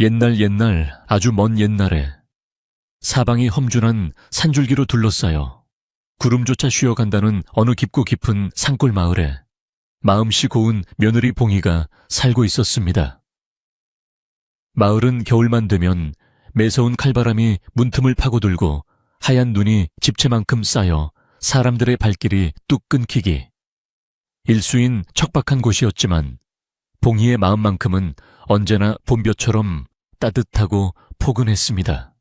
옛날 아주 먼 옛날에 사방이 험준한 산줄기로 둘러싸여 구름조차 쉬어간다는 어느 깊고 깊은 산골 마을에 마음씨 고운 며느리 봉이가 살고 있었습니다. 마을은 겨울만 되면 매서운 칼바람이 문틈을 파고들고 하얀 눈이 집채만큼 쌓여 사람들의 발길이 뚝 끊기기 일수인 척박한 곳이었지만 봉이의 마음만큼은 언제나 봄볕처럼 따뜻하고 포근했습니다.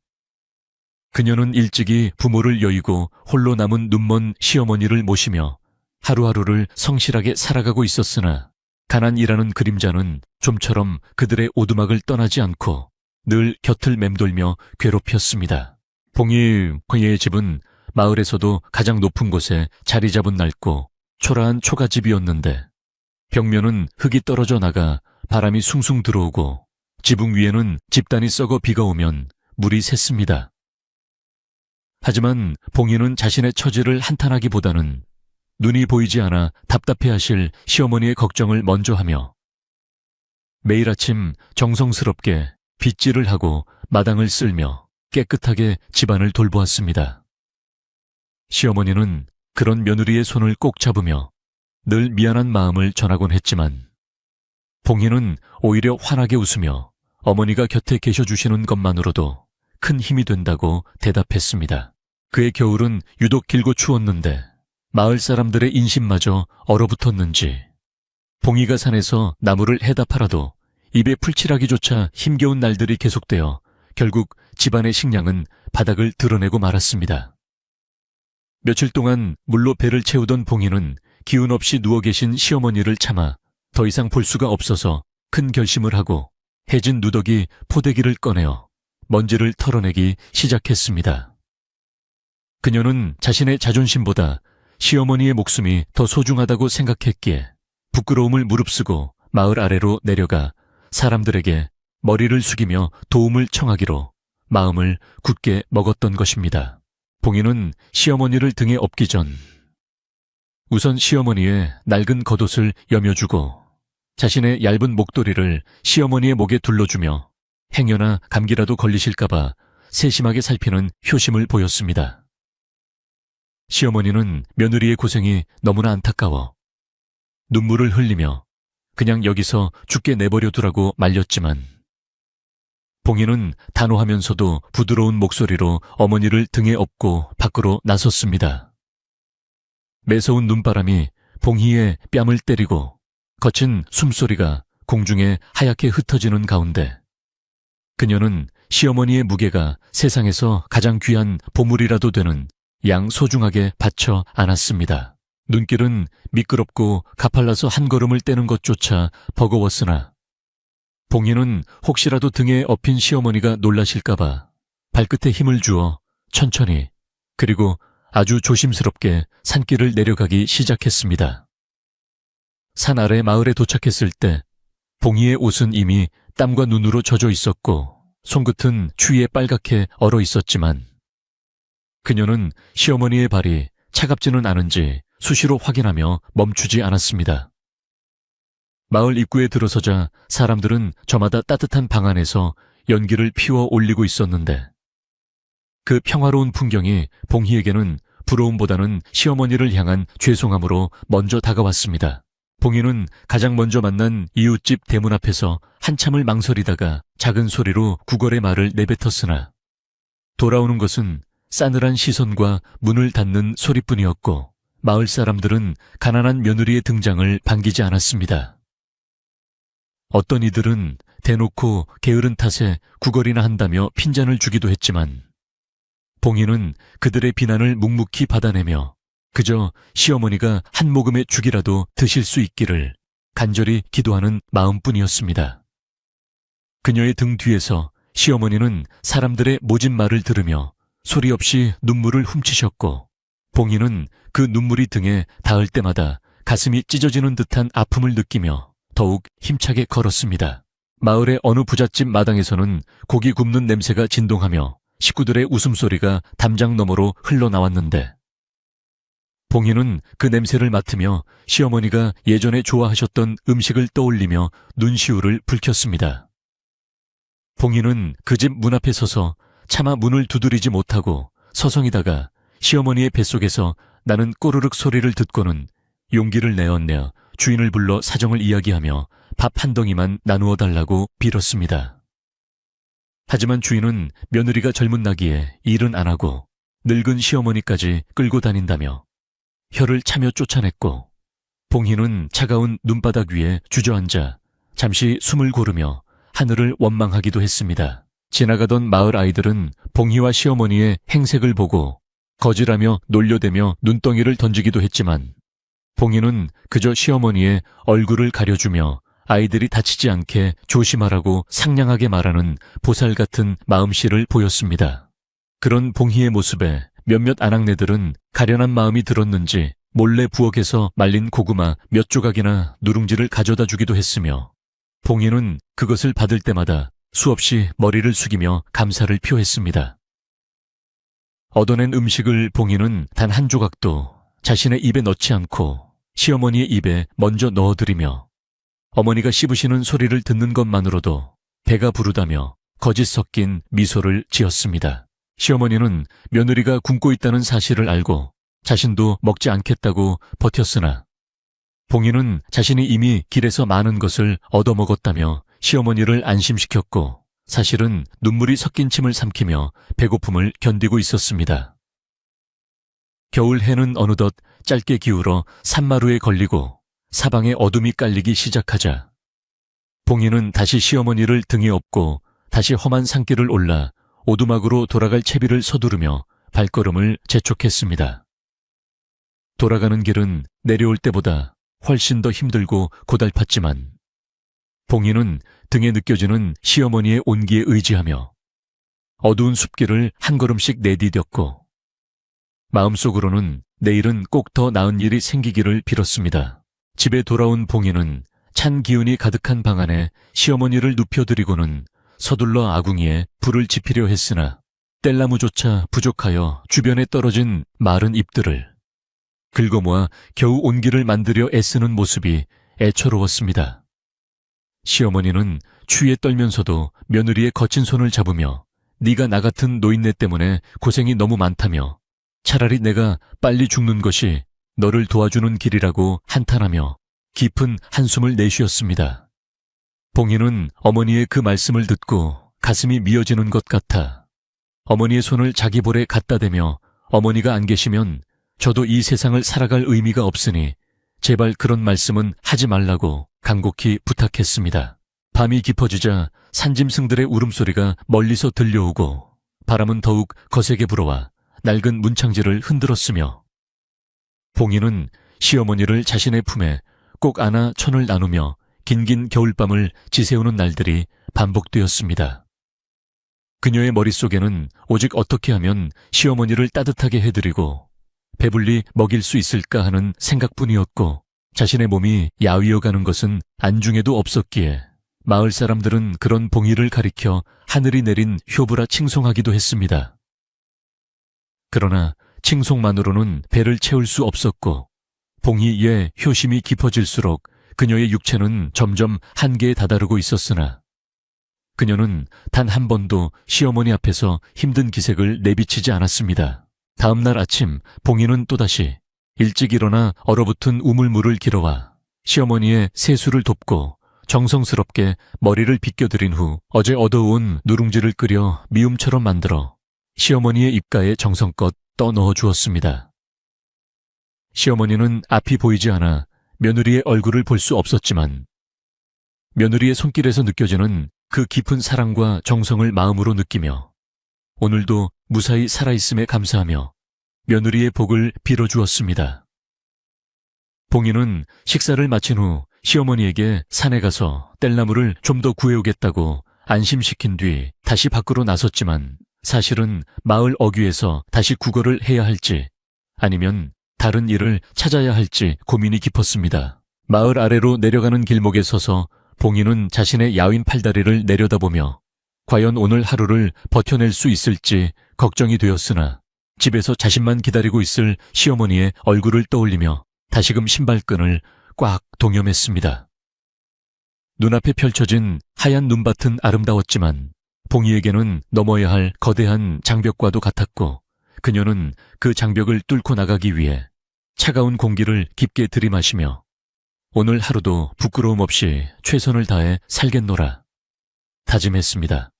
그녀는 일찍이 부모를 여의고 홀로 남은 눈먼 시어머니를 모시며 하루하루를 성실하게 살아가고 있었으나 가난이라는 그림자는 좀처럼 그들의 오두막을 떠나지 않고 늘 곁을 맴돌며 괴롭혔습니다. 봉이의 집은 마을에서도 가장 높은 곳에 자리 잡은 낡고 초라한 초가집이었는데 벽면은 흙이 떨어져 나가 바람이 숭숭 들어오고 지붕 위에는 집단이 썩어 비가 오면 물이 샜습니다. 하지만 봉이는 자신의 처지를 한탄하기보다는 눈이 보이지 않아 답답해하실 시어머니의 걱정을 먼저 하며 매일 아침 정성스럽게 빗질을 하고 마당을 쓸며 깨끗하게 집안을 돌보았습니다. 시어머니는 그런 며느리의 손을 꼭 잡으며 늘 미안한 마음을 전하곤 했지만 봉이는 오히려 환하게 웃으며 어머니가 곁에 계셔주시는 것만으로도 큰 힘이 된다고 대답했습니다. 그의 겨울은 유독 길고 추웠는데 마을 사람들의 인심마저 얼어붙었는지 봉이가 산에서 나무를 해다 팔아도 입에 풀칠하기조차 힘겨운 날들이 계속되어 결국 집안의 식량은 바닥을 드러내고 말았습니다. 며칠 동안 물로 배를 채우던 봉이는 기운 없이 누워 계신 시어머니를 참아 더 이상 볼 수가 없어서 큰 결심을 하고 해진 누더기 포대기를 꺼내어 먼지를 털어내기 시작했습니다. 그녀는 자신의 자존심보다 시어머니의 목숨이 더 소중하다고 생각했기에 부끄러움을 무릅쓰고 마을 아래로 내려가 사람들에게 머리를 숙이며 도움을 청하기로 마음을 굳게 먹었던 것입니다. 봉이는 시어머니를 등에 업기 전 우선 시어머니의 낡은 겉옷을 여며주고 자신의 얇은 목도리를 시어머니의 목에 둘러주며 행여나 감기라도 걸리실까봐 세심하게 살피는 효심을 보였습니다. 시어머니는 며느리의 고생이 너무나 안타까워 눈물을 흘리며 그냥 여기서 죽게 내버려 두라고 말렸지만 봉이는 단호하면서도 부드러운 목소리로 어머니를 등에 업고 밖으로 나섰습니다. 매서운 눈바람이 봉이의 뺨을 때리고 거친 숨소리가 공중에 하얗게 흩어지는 가운데 그녀는 시어머니의 무게가 세상에서 가장 귀한 보물이라도 되는 양 소중하게 받쳐 안았습니다. 눈길은 미끄럽고 가팔라서 한 걸음을 떼는 것조차 버거웠으나 봉이는 혹시라도 등에 업힌 시어머니가 놀라실까봐 발끝에 힘을 주어 천천히 그리고 아주 조심스럽게 산길을 내려가기 시작했습니다. 산 아래 마을에 도착했을 때 봉이의 옷은 이미 땀과 눈으로 젖어 있었고 손끝은 추위에 빨갛게 얼어 있었지만 그녀는 시어머니의 발이 차갑지는 않은지 수시로 확인하며 멈추지 않았습니다. 마을 입구에 들어서자 사람들은 저마다 따뜻한 방 안에서 연기를 피워 올리고 있었는데 그 평화로운 풍경이 봉희에게는 부러움보다는 시어머니를 향한 죄송함으로 먼저 다가왔습니다. 봉희는 가장 먼저 만난 이웃집 대문 앞에서 한참을 망설이다가 작은 소리로 구걸의 말을 내뱉었으나 돌아오는 것은 싸늘한 시선과 문을 닫는 소리뿐이었고 마을 사람들은 가난한 며느리의 등장을 반기지 않았습니다. 어떤 이들은 대놓고 게으른 탓에 구걸이나 한다며 핀잔을 주기도 했지만 봉희는 그들의 비난을 묵묵히 받아내며 그저 시어머니가 한 모금의 죽이라도 드실 수 있기를 간절히 기도하는 마음뿐이었습니다. 그녀의 등 뒤에서 시어머니는 사람들의 모진 말을 들으며 소리 없이 눈물을 훔치셨고 봉희는 그 눈물이 등에 닿을 때마다 가슴이 찢어지는 듯한 아픔을 느끼며 더욱 힘차게 걸었습니다. 마을의 어느 부잣집 마당에서는 고기 굽는 냄새가 진동하며 식구들의 웃음소리가 담장 너머로 흘러나왔는데 봉희는 그 냄새를 맡으며 시어머니가 예전에 좋아하셨던 음식을 떠올리며 눈시울을 붉혔습니다. 봉인은 그 집 문 앞에 서서 차마 문을 두드리지 못하고 서성이다가 시어머니의 뱃속에서 나는 꼬르륵 소리를 듣고는 용기를 내었내 주인을 불러 사정을 이야기하며 밥 한 덩이만 나누어 달라고 빌었습니다. 하지만 주인은 며느리가 젊은 나기에 일은 안 하고 늙은 시어머니까지 끌고 다닌다며 혀를 차며 쫓아냈고, 봉희는 차가운 눈바닥 위에 주저앉아 잠시 숨을 고르며 하늘을 원망하기도 했습니다. 지나가던 마을 아이들은 봉희와 시어머니의 행색을 보고 거질하며 놀려대며 눈덩이를 던지기도 했지만, 봉희는 그저 시어머니의 얼굴을 가려주며 아이들이 다치지 않게 조심하라고 상냥하게 말하는 보살 같은 마음씨를 보였습니다. 그런 봉희의 모습에 몇몇 아낙네들은 가련한 마음이 들었는지 몰래 부엌에서 말린 고구마 몇 조각이나 누룽지를 가져다 주기도 했으며, 봉희는 그것을 받을 때마다 수없이 머리를 숙이며 감사를 표했습니다. 얻어낸 음식을 봉희는 단 한 조각도 자신의 입에 넣지 않고 시어머니의 입에 먼저 넣어드리며, 어머니가 씹으시는 소리를 듣는 것만으로도 배가 부르다며 거짓 섞인 미소를 지었습니다. 시어머니는 며느리가 굶고 있다는 사실을 알고 자신도 먹지 않겠다고 버텼으나, 봉희는 자신이 이미 길에서 많은 것을 얻어먹었다며 시어머니를 안심시켰고, 사실은 눈물이 섞인 침을 삼키며 배고픔을 견디고 있었습니다. 겨울 해는 어느덧 짧게 기울어 산마루에 걸리고 사방에 어둠이 깔리기 시작하자 봉희는 다시 시어머니를 등에 업고 다시 험한 산길을 올라 오두막으로 돌아갈 채비를 서두르며 발걸음을 재촉했습니다. 돌아가는 길은 내려올 때보다 훨씬 더 힘들고 고달팠지만, 봉희는 등에 느껴지는 시어머니의 온기에 의지하며 어두운 숲길을 한 걸음씩 내디뎠고, 마음속으로는 내일은 꼭 더 나은 일이 생기기를 빌었습니다. 집에 돌아온 봉희는 찬 기운이 가득한 방 안에 시어머니를 눕혀드리고는 서둘러 아궁이에 불을 지피려 했으나 뗄나무조차 부족하여 주변에 떨어진 마른 잎들을 긁어모아 겨우 온기를 만들려 애쓰는 모습이 애처로웠습니다. 시어머니는 추위에 떨면서도 며느리의 거친 손을 잡으며 네가 나 같은 노인네 때문에 고생이 너무 많다며 차라리 내가 빨리 죽는 것이 너를 도와주는 길이라고 한탄하며 깊은 한숨을 내쉬었습니다. 봉희는 어머니의 그 말씀을 듣고 가슴이 미어지는 것 같아 어머니의 손을 자기 볼에 갖다 대며 어머니가 안 계시면 저도 이 세상을 살아갈 의미가 없으니 제발 그런 말씀은 하지 말라고 간곡히 부탁했습니다. 밤이 깊어지자 산짐승들의 울음소리가 멀리서 들려오고 바람은 더욱 거세게 불어와 낡은 문창지를 흔들었으며, 봉희는 시어머니를 자신의 품에 꼭 안아 천을 나누며 긴긴 겨울밤을 지새우는 날들이 반복되었습니다. 그녀의 머릿속에는 오직 어떻게 하면 시어머니를 따뜻하게 해드리고 배불리 먹일 수 있을까 하는 생각뿐이었고, 자신의 몸이 야위어가는 것은 안중에도 없었기에 마을 사람들은 그런 봉희를 가리켜 하늘이 내린 효부라 칭송하기도 했습니다. 그러나 칭송만으로는 배를 채울 수 없었고, 봉희의 효심이 깊어질수록 그녀의 육체는 점점 한계에 다다르고 있었으나, 그녀는 단 한 번도 시어머니 앞에서 힘든 기색을 내비치지 않았습니다. 다음 날 아침 봉희는 또다시 일찍 일어나 얼어붙은 우물물을 길어와 시어머니의 세수를 돕고 정성스럽게 머리를 빗겨드린 후 어제 얻어온 누룽지를 끓여 미음처럼 만들어 시어머니의 입가에 정성껏 떠넣어 주었습니다. 시어머니는 앞이 보이지 않아 며느리의 얼굴을 볼 수 없었지만, 며느리의 손길에서 느껴지는 그 깊은 사랑과 정성을 마음으로 느끼며 오늘도 무사히 살아있음에 감사하며 며느리의 복을 빌어주었습니다. 봉희는 식사를 마친 후 시어머니에게 산에 가서 뗄나무를 좀 더 구해오겠다고 안심시킨 뒤 다시 밖으로 나섰지만, 사실은 마을 어귀에서 다시 구걸을 해야 할지 아니면 다른 일을 찾아야 할지 고민이 깊었습니다. 마을 아래로 내려가는 길목에 서서 봉희는 자신의 야윈 팔다리를 내려다보며 과연 오늘 하루를 버텨낼 수 있을지 걱정이 되었으나, 집에서 자신만 기다리고 있을 시어머니의 얼굴을 떠올리며 다시금 신발끈을 꽉 동여맸습니다. 눈앞에 펼쳐진 하얀 눈밭은 아름다웠지만 봉희에게는 넘어야 할 거대한 장벽과도 같았고 그녀는 그 장벽을 뚫고 나가기 위해 차가운 공기를 깊게 들이마시며 오늘 하루도 부끄러움 없이 최선을 다해 살겠노라 다짐했습니다.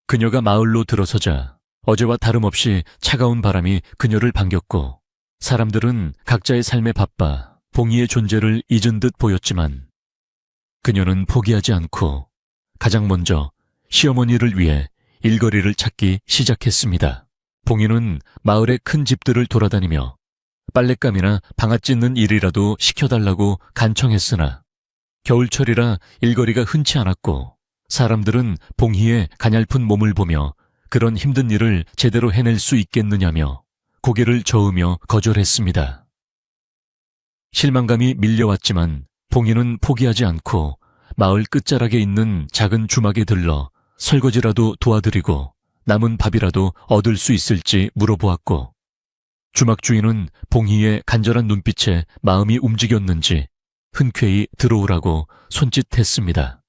그녀가 마을로 들어서자 어제와 다름없이 차가운 바람이 그녀를 반겼고 사람들은 각자의 삶에 바빠 봉희의 존재를 잊은 듯 보였지만 그녀는 포기하지 않고 가장 먼저 시어머니를 위해 일거리를 찾기 시작했습니다. 봉희는 마을의 큰 집들을 돌아다니며 빨랫감이나 방아 찢는 일이라도 시켜달라고 간청했으나 겨울철이라 일거리가 흔치 않았고 사람들은 봉희의 가냘픈 몸을 보며 그런 힘든 일을 제대로 해낼 수 있겠느냐며 고개를 저으며 거절했습니다. 실망감이 밀려왔지만 봉희는 포기하지 않고 마을 끝자락에 있는 작은 주막에 들러 설거지라도 도와드리고 남은 밥이라도 얻을 수 있을지 물어보았고 주막 주인은 봉희의 간절한 눈빛에 마음이 움직였는지 흔쾌히 들어오라고 손짓했습니다.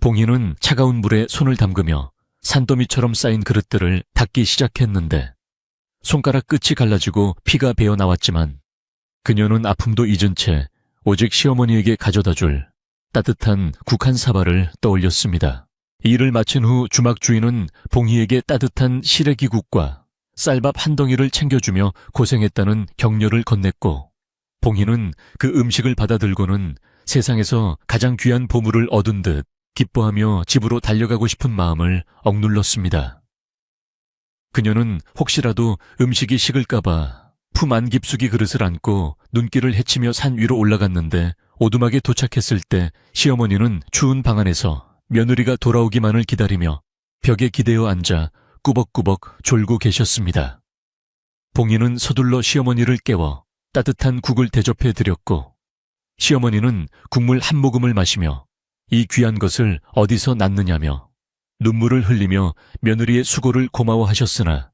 봉희는 차가운 물에 손을 담그며 산더미처럼 쌓인 그릇들을 닦기 시작했는데 손가락 끝이 갈라지고 피가 배어 나왔지만 그녀는 아픔도 잊은 채 오직 시어머니에게 가져다 줄 따뜻한 국 한 사발을 떠올렸습니다. 이 일을 마친 후 주막 주인은 봉희에게 따뜻한 시래기국과 쌀밥 한 덩이를 챙겨주며 고생했다는 격려를 건넸고 봉희는 그 음식을 받아들고는 세상에서 가장 귀한 보물을 얻은 듯 기뻐하며 집으로 달려가고 싶은 마음을 억눌렀습니다. 그녀는 혹시라도 음식이 식을까봐 품 안 깊숙이 그릇을 안고 눈길을 헤치며 산 위로 올라갔는데 오두막에 도착했을 때 시어머니는 추운 방 안에서 며느리가 돌아오기만을 기다리며 벽에 기대어 앉아 꾸벅꾸벅 졸고 계셨습니다. 봉희는 서둘러 시어머니를 깨워 따뜻한 국을 대접해 드렸고 시어머니는 국물 한 모금을 마시며 이 귀한 것을 어디서 낳느냐며 눈물을 흘리며 며느리의 수고를 고마워하셨으나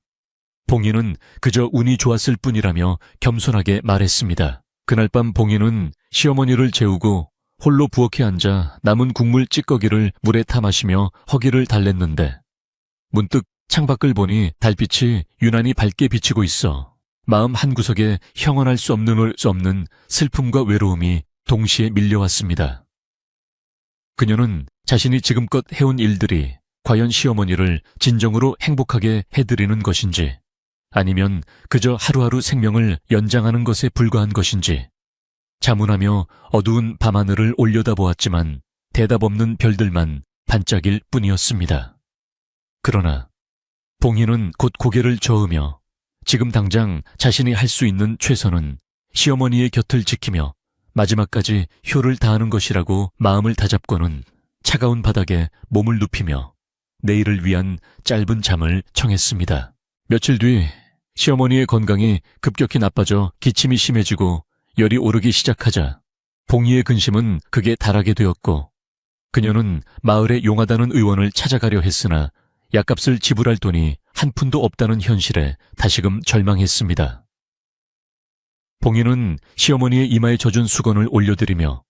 봉희는 그저 운이 좋았을 뿐이라며 겸손하게 말했습니다. 그날 밤 봉희는 시어머니를 재우고 홀로 부엌에 앉아 남은 국물 찌꺼기를 물에 타 마시며 허기를 달랬는데 문득 창밖을 보니 달빛이 유난히 밝게 비치고 있어 마음 한구석에 형언할 수 없는 슬픔과 외로움이 동시에 밀려왔습니다. 그녀는 자신이 지금껏 해온 일들이 과연 시어머니를 진정으로 행복하게 해드리는 것인지 아니면 그저 하루하루 생명을 연장하는 것에 불과한 것인지 자문하며 어두운 밤하늘을 올려다보았지만 대답 없는 별들만 반짝일 뿐이었습니다. 그러나 봉희는 곧 고개를 저으며 지금 당장 자신이 할 수 있는 최선은 시어머니의 곁을 지키며 마지막까지 효를 다하는 것이라고 마음을 다잡고는 차가운 바닥에 몸을 눕히며 내일을 위한 짧은 잠을 청했습니다. 며칠 뒤 시어머니의 건강이 급격히 나빠져 기침이 심해지고 열이 오르기 시작하자 봉희의 근심은 극에 달하게 되었고 그녀는 마을의 용하다는 의원을 찾아가려 했으나 약값을 지불할 돈이 한 푼도 없다는 현실에 다시금 절망했습니다. 봉희는 시어머니의 이마에 젖은 수건을 올려드리며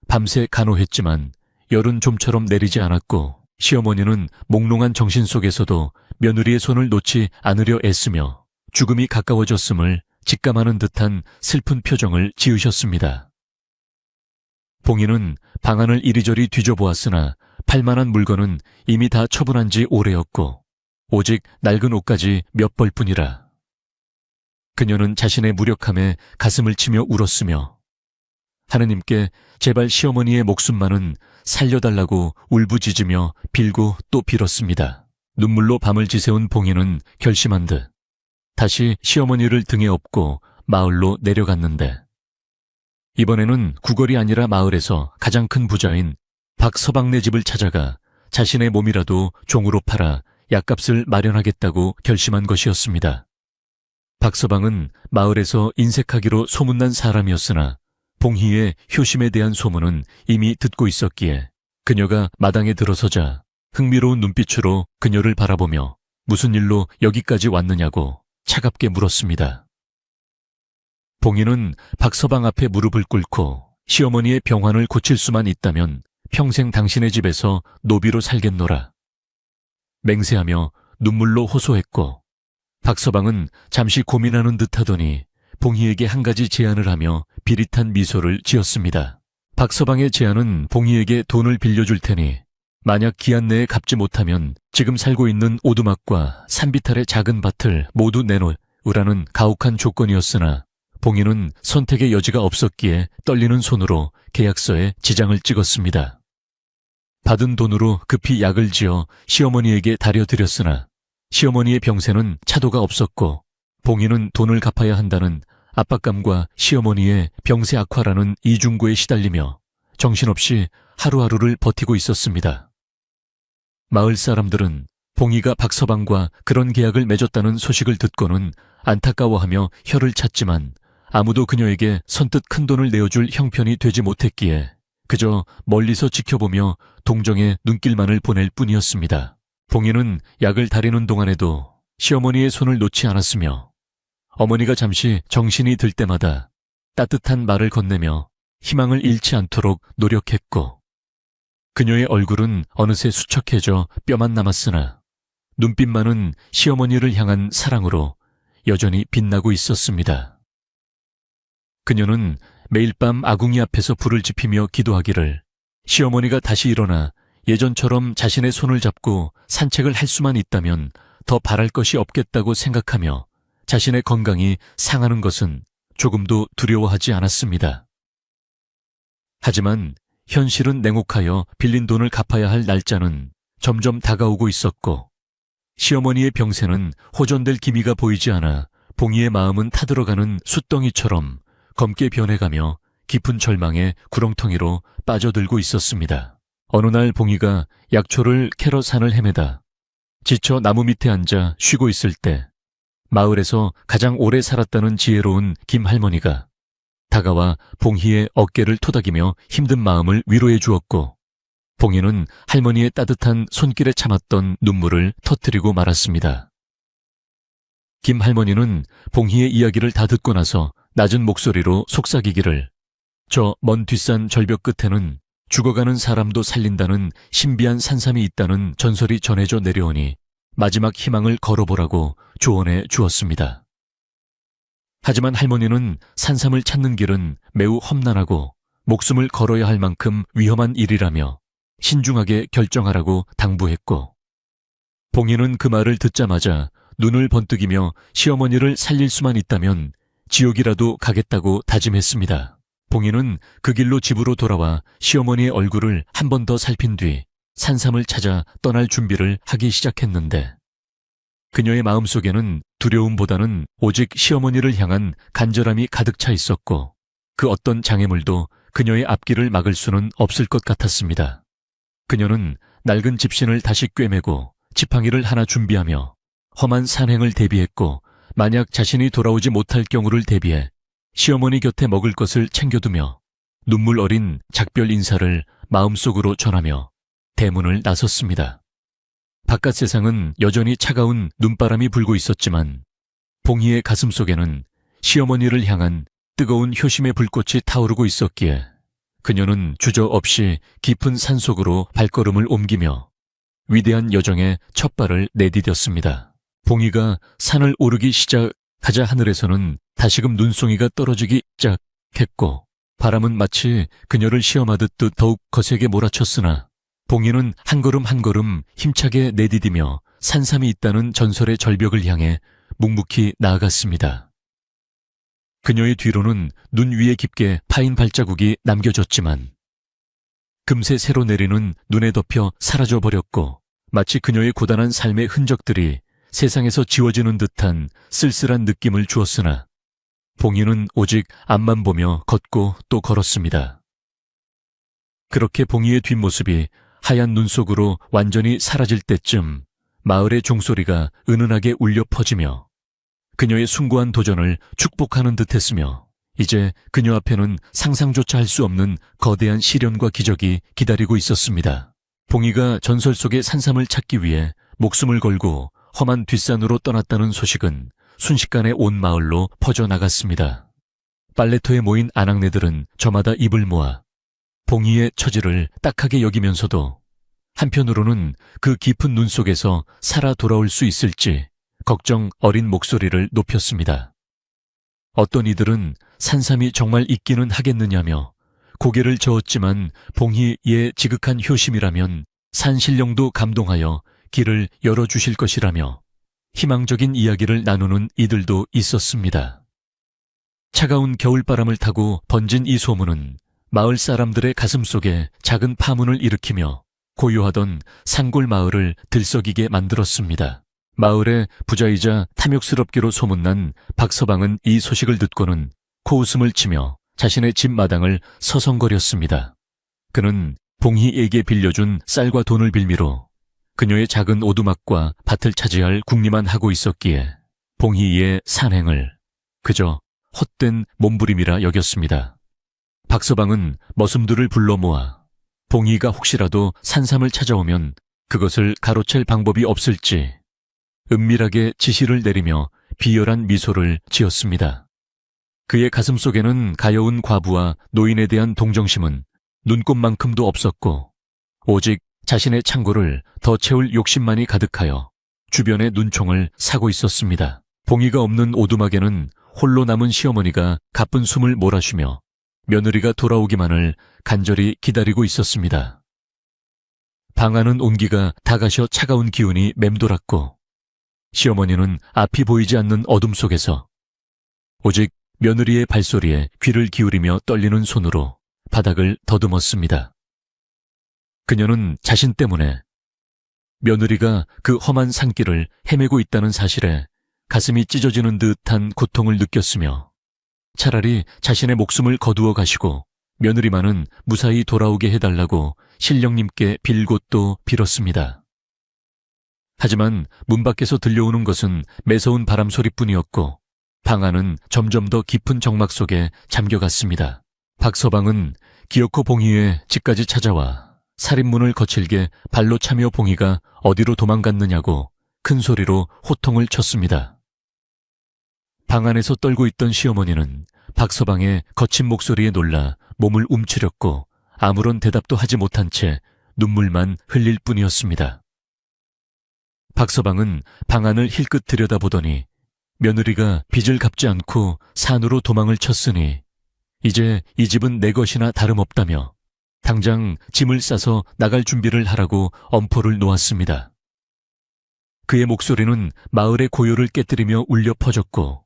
밤새 간호했지만 열은 좀처럼 내리지 않았고 시어머니는 몽롱한 정신 속에서도 며느리의 손을 놓지 않으려 애쓰며 죽음이 가까워졌음을 직감하는 듯한 슬픈 표정을 지으셨습니다. 봉희는 방안을 이리저리 뒤져보았으나 팔만한 물건은 이미 다 처분한 지 오래였고 오직 낡은 옷까지 몇 벌뿐이라. 그녀는 자신의 무력함에 가슴을 치며 울었으며 하느님께 제발 시어머니의 목숨만은 살려달라고 울부짖으며 빌고 또 빌었습니다. 눈물로 밤을 지새운 봉희는 결심한 듯 다시 시어머니를 등에 업고 마을로 내려갔는데 이번에는 구걸이 아니라 마을에서 가장 큰 부자인 박서방네 집을 찾아가 자신의 몸이라도 종으로 팔아 약값을 마련하겠다고 결심한 것이었습니다. 박서방은 마을에서 인색하기로 소문난 사람이었으나 봉희의 효심에 대한 소문은 이미 듣고 있었기에 그녀가 마당에 들어서자 흥미로운 눈빛으로 그녀를 바라보며 무슨 일로 여기까지 왔느냐고 차갑게 물었습니다. 봉희는 박서방 앞에 무릎을 꿇고 시어머니의 병환을 고칠 수만 있다면 평생 당신의 집에서 노비로 살겠노라. 맹세하며 눈물로 호소했고, 박서방은 잠시 고민하는 듯 하더니 봉희에게 한 가지 제안을 하며 비릿한 미소를 지었습니다. 박서방의 제안은 봉희에게 돈을 빌려줄 테니 만약 기한 내에 갚지 못하면 지금 살고 있는 오두막과 산비탈의 작은 밭을 모두 내놓으라는 가혹한 조건이었으나 봉희는 선택의 여지가 없었기에 떨리는 손으로 계약서에 지장을 찍었습니다. 받은 돈으로 급히 약을 지어 시어머니에게 다려드렸으나 시어머니의 병세는 차도가 없었고 봉희는 돈을 갚아야 한다는 압박감과 시어머니의 병세 악화라는 이중고에 시달리며 정신없이 하루하루를 버티고 있었습니다. 마을 사람들은 봉희가 박서방과 그런 계약을 맺었다는 소식을 듣고는 안타까워하며 혀를 찼지만 아무도 그녀에게 선뜻 큰돈을 내어줄 형편이 되지 못했기에 그저 멀리서 지켜보며 동정의 눈길만을 보낼 뿐이었습니다. 봉희는 약을 다리는 동안에도 시어머니의 손을 놓지 않았으며 어머니가 잠시 정신이 들 때마다 따뜻한 말을 건네며 희망을 잃지 않도록 노력했고, 그녀의 얼굴은 어느새 수척해져 뼈만 남았으나 눈빛만은 시어머니를 향한 사랑으로 여전히 빛나고 있었습니다. 그녀는 매일 밤 아궁이 앞에서 불을 지피며 기도하기를 시어머니가 다시 일어나 예전처럼 자신의 손을 잡고 산책을 할 수만 있다면 더 바랄 것이 없겠다고 생각하며 자신의 건강이 상하는 것은 조금도 두려워하지 않았습니다. 하지만 현실은 냉혹하여 빌린 돈을 갚아야 할 날짜는 점점 다가오고 있었고 시어머니의 병세는 호전될 기미가 보이지 않아 봉희의 마음은 타들어가는 숫덩이처럼 검게 변해가며 깊은 절망의 구렁텅이로 빠져들고 있었습니다. 어느 날 봉희가 약초를 캐러 산을 헤매다 지쳐 나무 밑에 앉아 쉬고 있을 때 마을에서 가장 오래 살았다는 지혜로운 김할머니가 다가와 봉희의 어깨를 토닥이며 힘든 마음을 위로해 주었고 봉희는 할머니의 따뜻한 손길에 참았던 눈물을 터뜨리고 말았습니다. 김할머니는 봉희의 이야기를 다 듣고 나서 낮은 목소리로 속삭이기를 저 먼 뒷산 절벽 끝에는 죽어가는 사람도 살린다는 신비한 산삼이 있다는 전설이 전해져 내려오니 마지막 희망을 걸어보라고 조언해 주었습니다. 하지만 할머니는 산삼을 찾는 길은 매우 험난하고 목숨을 걸어야 할 만큼 위험한 일이라며 신중하게 결정하라고 당부했고 봉희는 그 말을 듣자마자 눈을 번뜩이며 시어머니를 살릴 수만 있다면 지옥이라도 가겠다고 다짐했습니다. 봉희는 그 길로 집으로 돌아와 시어머니의 얼굴을 한 번 더 살핀 뒤 산삼을 찾아 떠날 준비를 하기 시작했는데 그녀의 마음속에는 두려움보다는 오직 시어머니를 향한 간절함이 가득 차 있었고 그 어떤 장애물도 그녀의 앞길을 막을 수는 없을 것 같았습니다. 그녀는 낡은 집신을 다시 꿰매고 지팡이를 하나 준비하며 험한 산행을 대비했고 만약 자신이 돌아오지 못할 경우를 대비해 시어머니 곁에 먹을 것을 챙겨두며 눈물 어린 작별 인사를 마음속으로 전하며 대문을 나섰습니다. 바깥 세상은 여전히 차가운 눈바람이 불고 있었지만 봉희의 가슴 속에는 시어머니를 향한 뜨거운 효심의 불꽃이 타오르고 있었기에 그녀는 주저없이 깊은 산속으로 발걸음을 옮기며 위대한 여정의 첫 발을 내디뎠습니다. 봉희가 산을 오르기 시작하자 하늘에서는 다시금 눈송이가 떨어지기 시작했고 바람은 마치 그녀를 시험하듯 더욱 거세게 몰아쳤으나 봉희는 한 걸음 한 걸음 힘차게 내디디며 산삼이 있다는 전설의 절벽을 향해 묵묵히 나아갔습니다. 그녀의 뒤로는 눈 위에 깊게 파인 발자국이 남겨졌지만 금세 새로 내리는 눈에 덮여 사라져버렸고 마치 그녀의 고단한 삶의 흔적들이 세상에서 지워지는 듯한 쓸쓸한 느낌을 주었으나 봉희는 오직 앞만 보며 걷고 또 걸었습니다. 그렇게 봉희의 뒷모습이 하얀 눈 속으로 완전히 사라질 때쯤 마을의 종소리가 은은하게 울려 퍼지며 그녀의 숭고한 도전을 축복하는 듯했으며 이제 그녀 앞에는 상상조차 할 수 없는 거대한 시련과 기적이 기다리고 있었습니다. 봉희가 전설 속의 산삼을 찾기 위해 목숨을 걸고 험한 뒷산으로 떠났다는 소식은 순식간에 온 마을로 퍼져나갔습니다. 빨래터에 모인 아낙네들은 저마다 입을 모아 봉희의 처지를 딱하게 여기면서도 한편으로는 그 깊은 눈 속에서 살아 돌아올 수 있을지 걱정 어린 목소리를 높였습니다. 어떤 이들은 산삼이 정말 있기는 하겠느냐며 고개를 저었지만 봉희의 지극한 효심이라면 산신령도 감동하여 길을 열어주실 것이라며 희망적인 이야기를 나누는 이들도 있었습니다. 차가운 겨울바람을 타고 번진 이 소문은 마을 사람들의 가슴속에 작은 파문을 일으키며 고요하던 산골 마을을 들썩이게 만들었습니다. 마을의 부자이자 탐욕스럽기로 소문난 박서방은 이 소식을 듣고는 코웃음을 치며 자신의 집 마당을 서성거렸습니다. 그는 봉희에게 빌려준 쌀과 돈을 빌미로 그녀의 작은 오두막과 밭을 차지할 궁리만 하고 있었기에 봉희의 산행을 그저 헛된 몸부림이라 여겼습니다. 박서방은 머슴들을 불러 모아 봉희가 혹시라도 산삼을 찾아오면 그것을 가로챌 방법이 없을지 은밀하게 지시를 내리며 비열한 미소를 지었습니다. 그의 가슴속에는 가여운 과부와 노인에 대한 동정심은 눈꼽만큼도 없었고 오직 자신의 창고를 더 채울 욕심만이 가득하여 주변의 눈총을 사고 있었습니다. 봉희가 없는 오두막에는 홀로 남은 시어머니가 가쁜 숨을 몰아쉬며 며느리가 돌아오기만을 간절히 기다리고 있었습니다. 방 안은 온기가 다 가셔 차가운 기운이 맴돌았고 시어머니는 앞이 보이지 않는 어둠 속에서 오직 며느리의 발소리에 귀를 기울이며 떨리는 손으로 바닥을 더듬었습니다. 그녀는 자신 때문에 며느리가 그 험한 산길을 헤매고 있다는 사실에 가슴이 찢어지는 듯한 고통을 느꼈으며 차라리 자신의 목숨을 거두어 가시고 며느리만은 무사히 돌아오게 해달라고 신령님께 빌곳도 빌었습니다. 하지만 문 밖에서 들려오는 것은 매서운 바람 소리뿐이었고 방 안은 점점 더 깊은 정막 속에 잠겨갔습니다. 박서방은 기어코 봉희의 집까지 찾아와 살인문을 거칠게 발로 차며 봉희가 어디로 도망갔느냐고 큰 소리로 호통을 쳤습니다. 방 안에서 떨고 있던 시어머니는 박서방의 거친 목소리에 놀라 몸을 움츠렸고 아무런 대답도 하지 못한 채 눈물만 흘릴 뿐이었습니다. 박서방은 방 안을 힐끗 들여다보더니 며느리가 빚을 갚지 않고 산으로 도망을 쳤으니 이제 이 집은 내 것이나 다름없다며 당장 짐을 싸서 나갈 준비를 하라고 엄포를 놓았습니다. 그의 목소리는 마을의 고요를 깨뜨리며 울려 퍼졌고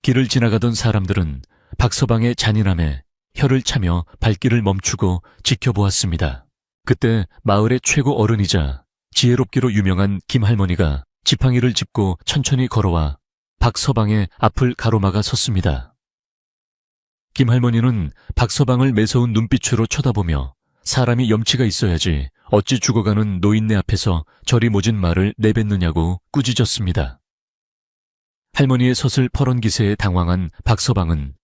길을 지나가던 사람들은 박서방의 잔인함에 혀를 차며 발길을 멈추고 지켜보았습니다. 그때 마을의 최고 어른이자 지혜롭기로 유명한 김할머니가 지팡이를 짚고 천천히 걸어와 박서방의 앞을 가로막아 섰습니다. 김할머니는 박서방을 매서운 눈빛으로 쳐다보며 사람이 염치가 있어야지 어찌 죽어가는 노인네 앞에서 저리 모진 말을 내뱉느냐고 꾸짖었습니다. 할머니의 서슬 퍼런 기세에 당황한 박서방은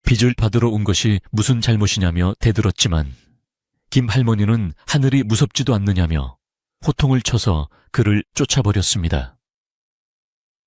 빚을 받으러 온 것이 무슨 잘못이냐며 대들었지만 김할머니는 하늘이 무섭지도 않느냐며 호통을 쳐서 그를 쫓아버렸습니다.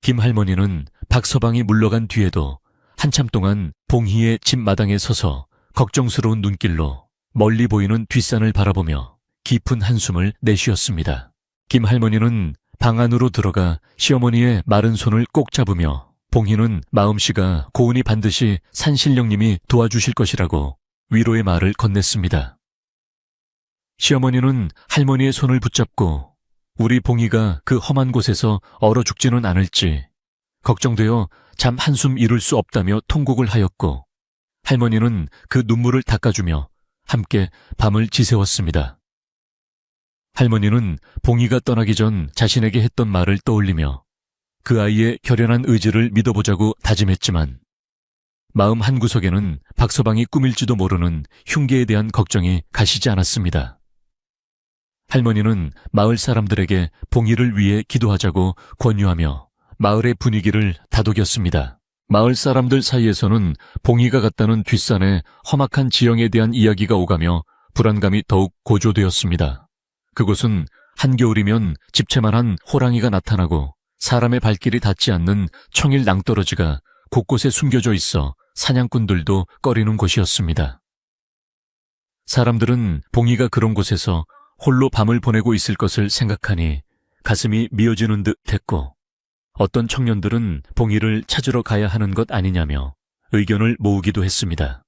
김할머니는 박서방이 물러간 뒤에도 한참 동안 봉희의 집 마당에 서서 걱정스러운 눈길로 멀리 보이는 뒷산을 바라보며 깊은 한숨을 내쉬었습니다. 김할머니는 방 안으로 들어가 시어머니의 마른 손을 꼭 잡으며 봉희는 마음씨가 고운이 반드시 산신령님이 도와주실 것이라고 위로의 말을 건넸습니다. 시어머니는 할머니의 손을 붙잡고 우리 봉희가 그 험한 곳에서 얼어 죽지는 않을지 걱정되어 잠 한숨 이룰 수 없다며 통곡을 하였고 할머니는 그 눈물을 닦아주며 함께 밤을 지새웠습니다. 할머니는 봉희가 떠나기 전 자신에게 했던 말을 떠올리며 그 아이의 결연한 의지를 믿어보자고 다짐했지만 마음 한구석에는 박서방이 꾸밀지도 모르는 흉계에 대한 걱정이 가시지 않았습니다. 할머니는 마을 사람들에게 봉희를 위해 기도하자고 권유하며 마을의 분위기를 다독였습니다. 마을 사람들 사이에서는 봉희가 갔다는 뒷산의 험악한 지형에 대한 이야기가 오가며 불안감이 더욱 고조되었습니다. 그곳은 한겨울이면 집채만한 호랑이가 나타나고 사람의 발길이 닿지 않는 청일 낭떠러지가 곳곳에 숨겨져 있어 사냥꾼들도 꺼리는 곳이었습니다. 사람들은 봉희가 그런 곳에서 홀로 밤을 보내고 있을 것을 생각하니 가슴이 미어지는 듯 했고, 어떤 청년들은 봉이를 찾으러 가야 하는 것 아니냐며 의견을 모으기도 했습니다.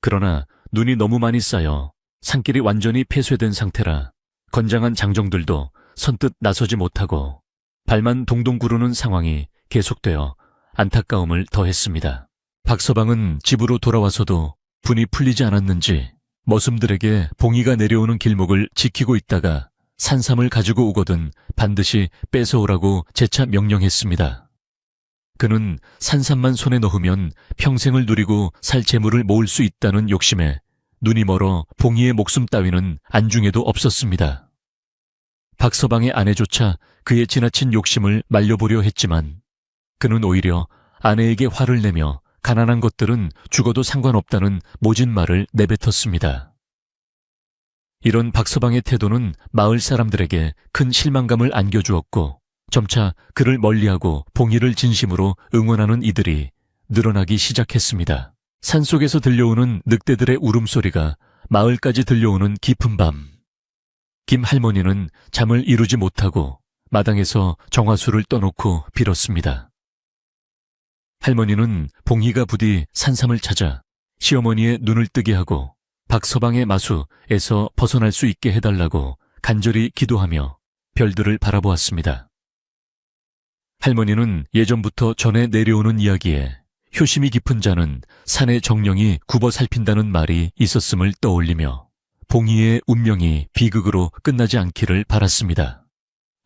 그러나 눈이 너무 많이 쌓여 산길이 완전히 폐쇄된 상태라 건장한 장정들도 선뜻 나서지 못하고 발만 동동 구르는 상황이 계속되어 안타까움을 더했습니다. 박서방은 집으로 돌아와서도 분이 풀리지 않았는지 머슴들에게 봉이가 내려오는 길목을 지키고 있다가 산삼을 가지고 오거든 반드시 뺏어오라고 재차 명령했습니다. 그는 산삼만 손에 넣으면 평생을 누리고 살 재물을 모을 수 있다는 욕심에 눈이 멀어 봉이의 목숨 따위는 안중에도 없었습니다. 박서방의 아내조차 그의 지나친 욕심을 말려보려 했지만 그는 오히려 아내에게 화를 내며 가난한 것들은 죽어도 상관없다는 모진 말을 내뱉었습니다. 이런 박서방의 태도는 마을 사람들에게 큰 실망감을 안겨주었고 점차 그를 멀리하고 봉이를 진심으로 응원하는 이들이 늘어나기 시작했습니다. 산속에서 들려오는 늑대들의 울음소리가 마을까지 들려오는 깊은 밤, 김 할머니는 잠을 이루지 못하고 마당에서 정화수를 떠놓고 빌었습니다. 할머니는 봉이가 부디 산삼을 찾아 시어머니의 눈을 뜨게 하고 박서방의 마수에서 벗어날 수 있게 해달라고 간절히 기도하며 별들을 바라보았습니다. 할머니는 예전부터 전해 내려오는 이야기에 효심이 깊은 자는 산의 정령이 굽어 살핀다는 말이 있었음을 떠올리며 봉이의 운명이 비극으로 끝나지 않기를 바랐습니다.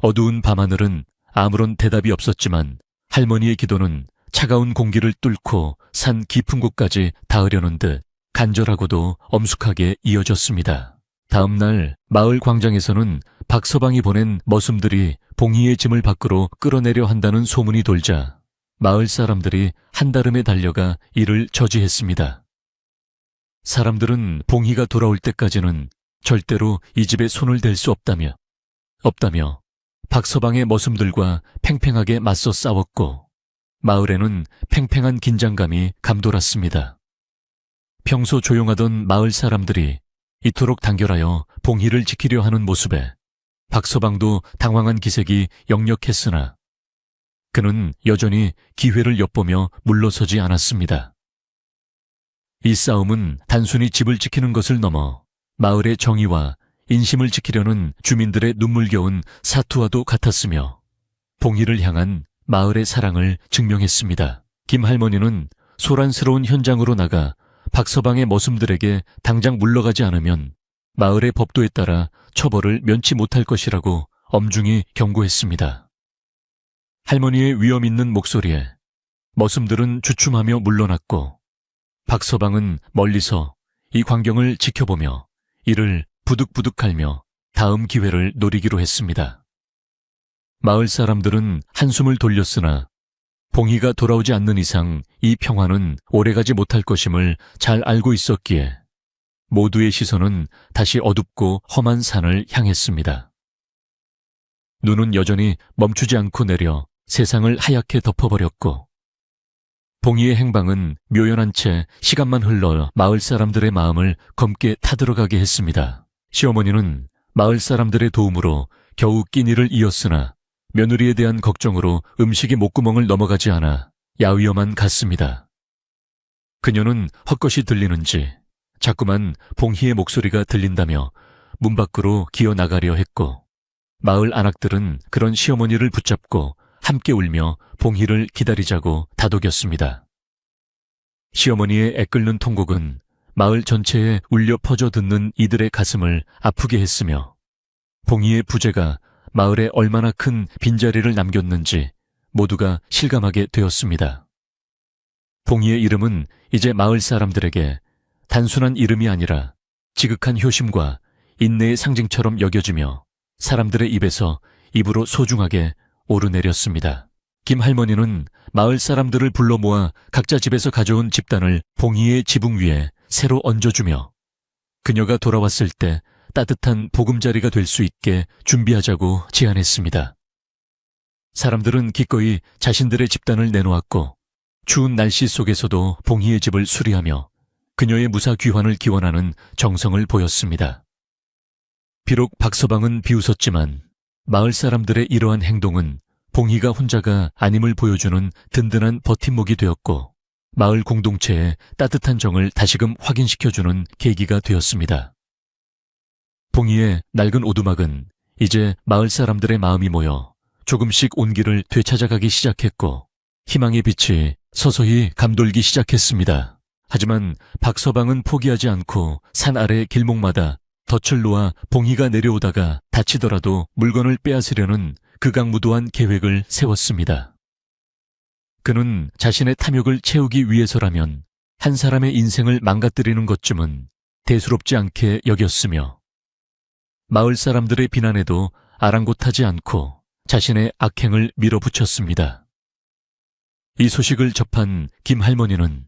어두운 밤하늘은 아무런 대답이 없었지만 할머니의 기도는 차가운 공기를 뚫고 산 깊은 곳까지 닿으려는 듯 간절하고도 엄숙하게 이어졌습니다. 다음 날 마을 광장에서는 박서방이 보낸 머슴들이 봉이의 짐을 밖으로 끌어내려 한다는 소문이 돌자 마을 사람들이 한달음에 달려가 이를 저지했습니다. 사람들은 봉이가 돌아올 때까지는 절대로 이 집에 손을 댈 수 없다며 박서방의 머슴들과 팽팽하게 맞서 싸웠고 마을에는 팽팽한 긴장감이 감돌았습니다. 평소 조용하던 마을 사람들이 이토록 단결하여 봉이를 지키려 하는 모습에 박서방도 당황한 기색이 역력했으나 그는 여전히 기회를 엿보며 물러서지 않았습니다. 이 싸움은 단순히 집을 지키는 것을 넘어 마을의 정의와 인심을 지키려는 주민들의 눈물겨운 사투와도 같았으며 봉이를 향한 마을의 사랑을 증명했습니다. 김 할머니는 소란스러운 현장으로 나가 박서방의 머슴들에게 당장 물러가지 않으면 마을의 법도에 따라 처벌을 면치 못할 것이라고 엄중히 경고했습니다. 할머니의 위험 있는 목소리에 머슴들은 주춤하며 물러났고 박서방은 멀리서 이 광경을 지켜보며 이를 부득부득 갈며 다음 기회를 노리기로 했습니다. 마을 사람들은 한숨을 돌렸으나 봉이가 돌아오지 않는 이상 이 평화는 오래가지 못할 것임을 잘 알고 있었기에 모두의 시선은 다시 어둡고 험한 산을 향했습니다. 눈은 여전히 멈추지 않고 내려 세상을 하얗게 덮어버렸고 봉이의 행방은 묘연한 채 시간만 흘러 마을 사람들의 마음을 검게 타들어가게 했습니다. 시어머니는 마을 사람들의 도움으로 겨우 끼니를 이었으나 며느리에 대한 걱정으로 음식의 목구멍을 넘어가지 않아 야위어만 갔습니다. 그녀는 헛것이 들리는지 자꾸만 봉희의 목소리가 들린다며 문 밖으로 기어 나가려 했고 마을 안악들은 그런 시어머니를 붙잡고 함께 울며 봉희를 기다리자고 다독였습니다. 시어머니의 애끓는 통곡은 마을 전체에 울려 퍼져 듣는 이들의 가슴을 아프게 했으며 봉희의 부재가 마을에 얼마나 큰 빈자리를 남겼는지 모두가 실감하게 되었습니다. 봉희의 이름은 이제 마을 사람들에게 단순한 이름이 아니라 지극한 효심과 인내의 상징처럼 여겨지며 사람들의 입에서 입으로 소중하게 오르내렸습니다. 김 할머니는 마을 사람들을 불러 모아 각자 집에서 가져온 집단을 봉희의 지붕 위에 새로 얹어주며 그녀가 돌아왔을 때 따뜻한 보금자리가 될 수 있게 준비하자고 제안했습니다. 사람들은 기꺼이 자신들의 집단을 내놓았고 추운 날씨 속에서도 봉희의 집을 수리하며 그녀의 무사 귀환을 기원하는 정성을 보였습니다. 비록 박서방은 비웃었지만 마을 사람들의 이러한 행동은 봉희가 혼자가 아님을 보여주는 든든한 버팀목이 되었고 마을 공동체의 따뜻한 정을 다시금 확인시켜주는 계기가 되었습니다. 봉희의 낡은 오두막은 이제 마을 사람들의 마음이 모여 조금씩 온기를 되찾아가기 시작했고 희망의 빛이 서서히 감돌기 시작했습니다. 하지만 박서방은 포기하지 않고 산 아래 길목마다 덫을 놓아 봉희가 내려오다가 다치더라도 물건을 빼앗으려는 극악무도한 계획을 세웠습니다. 그는 자신의 탐욕을 채우기 위해서라면 한 사람의 인생을 망가뜨리는 것쯤은 대수롭지 않게 여겼으며 마을 사람들의 비난에도 아랑곳하지 않고 자신의 악행을 밀어붙였습니다. 이 소식을 접한 김할머니는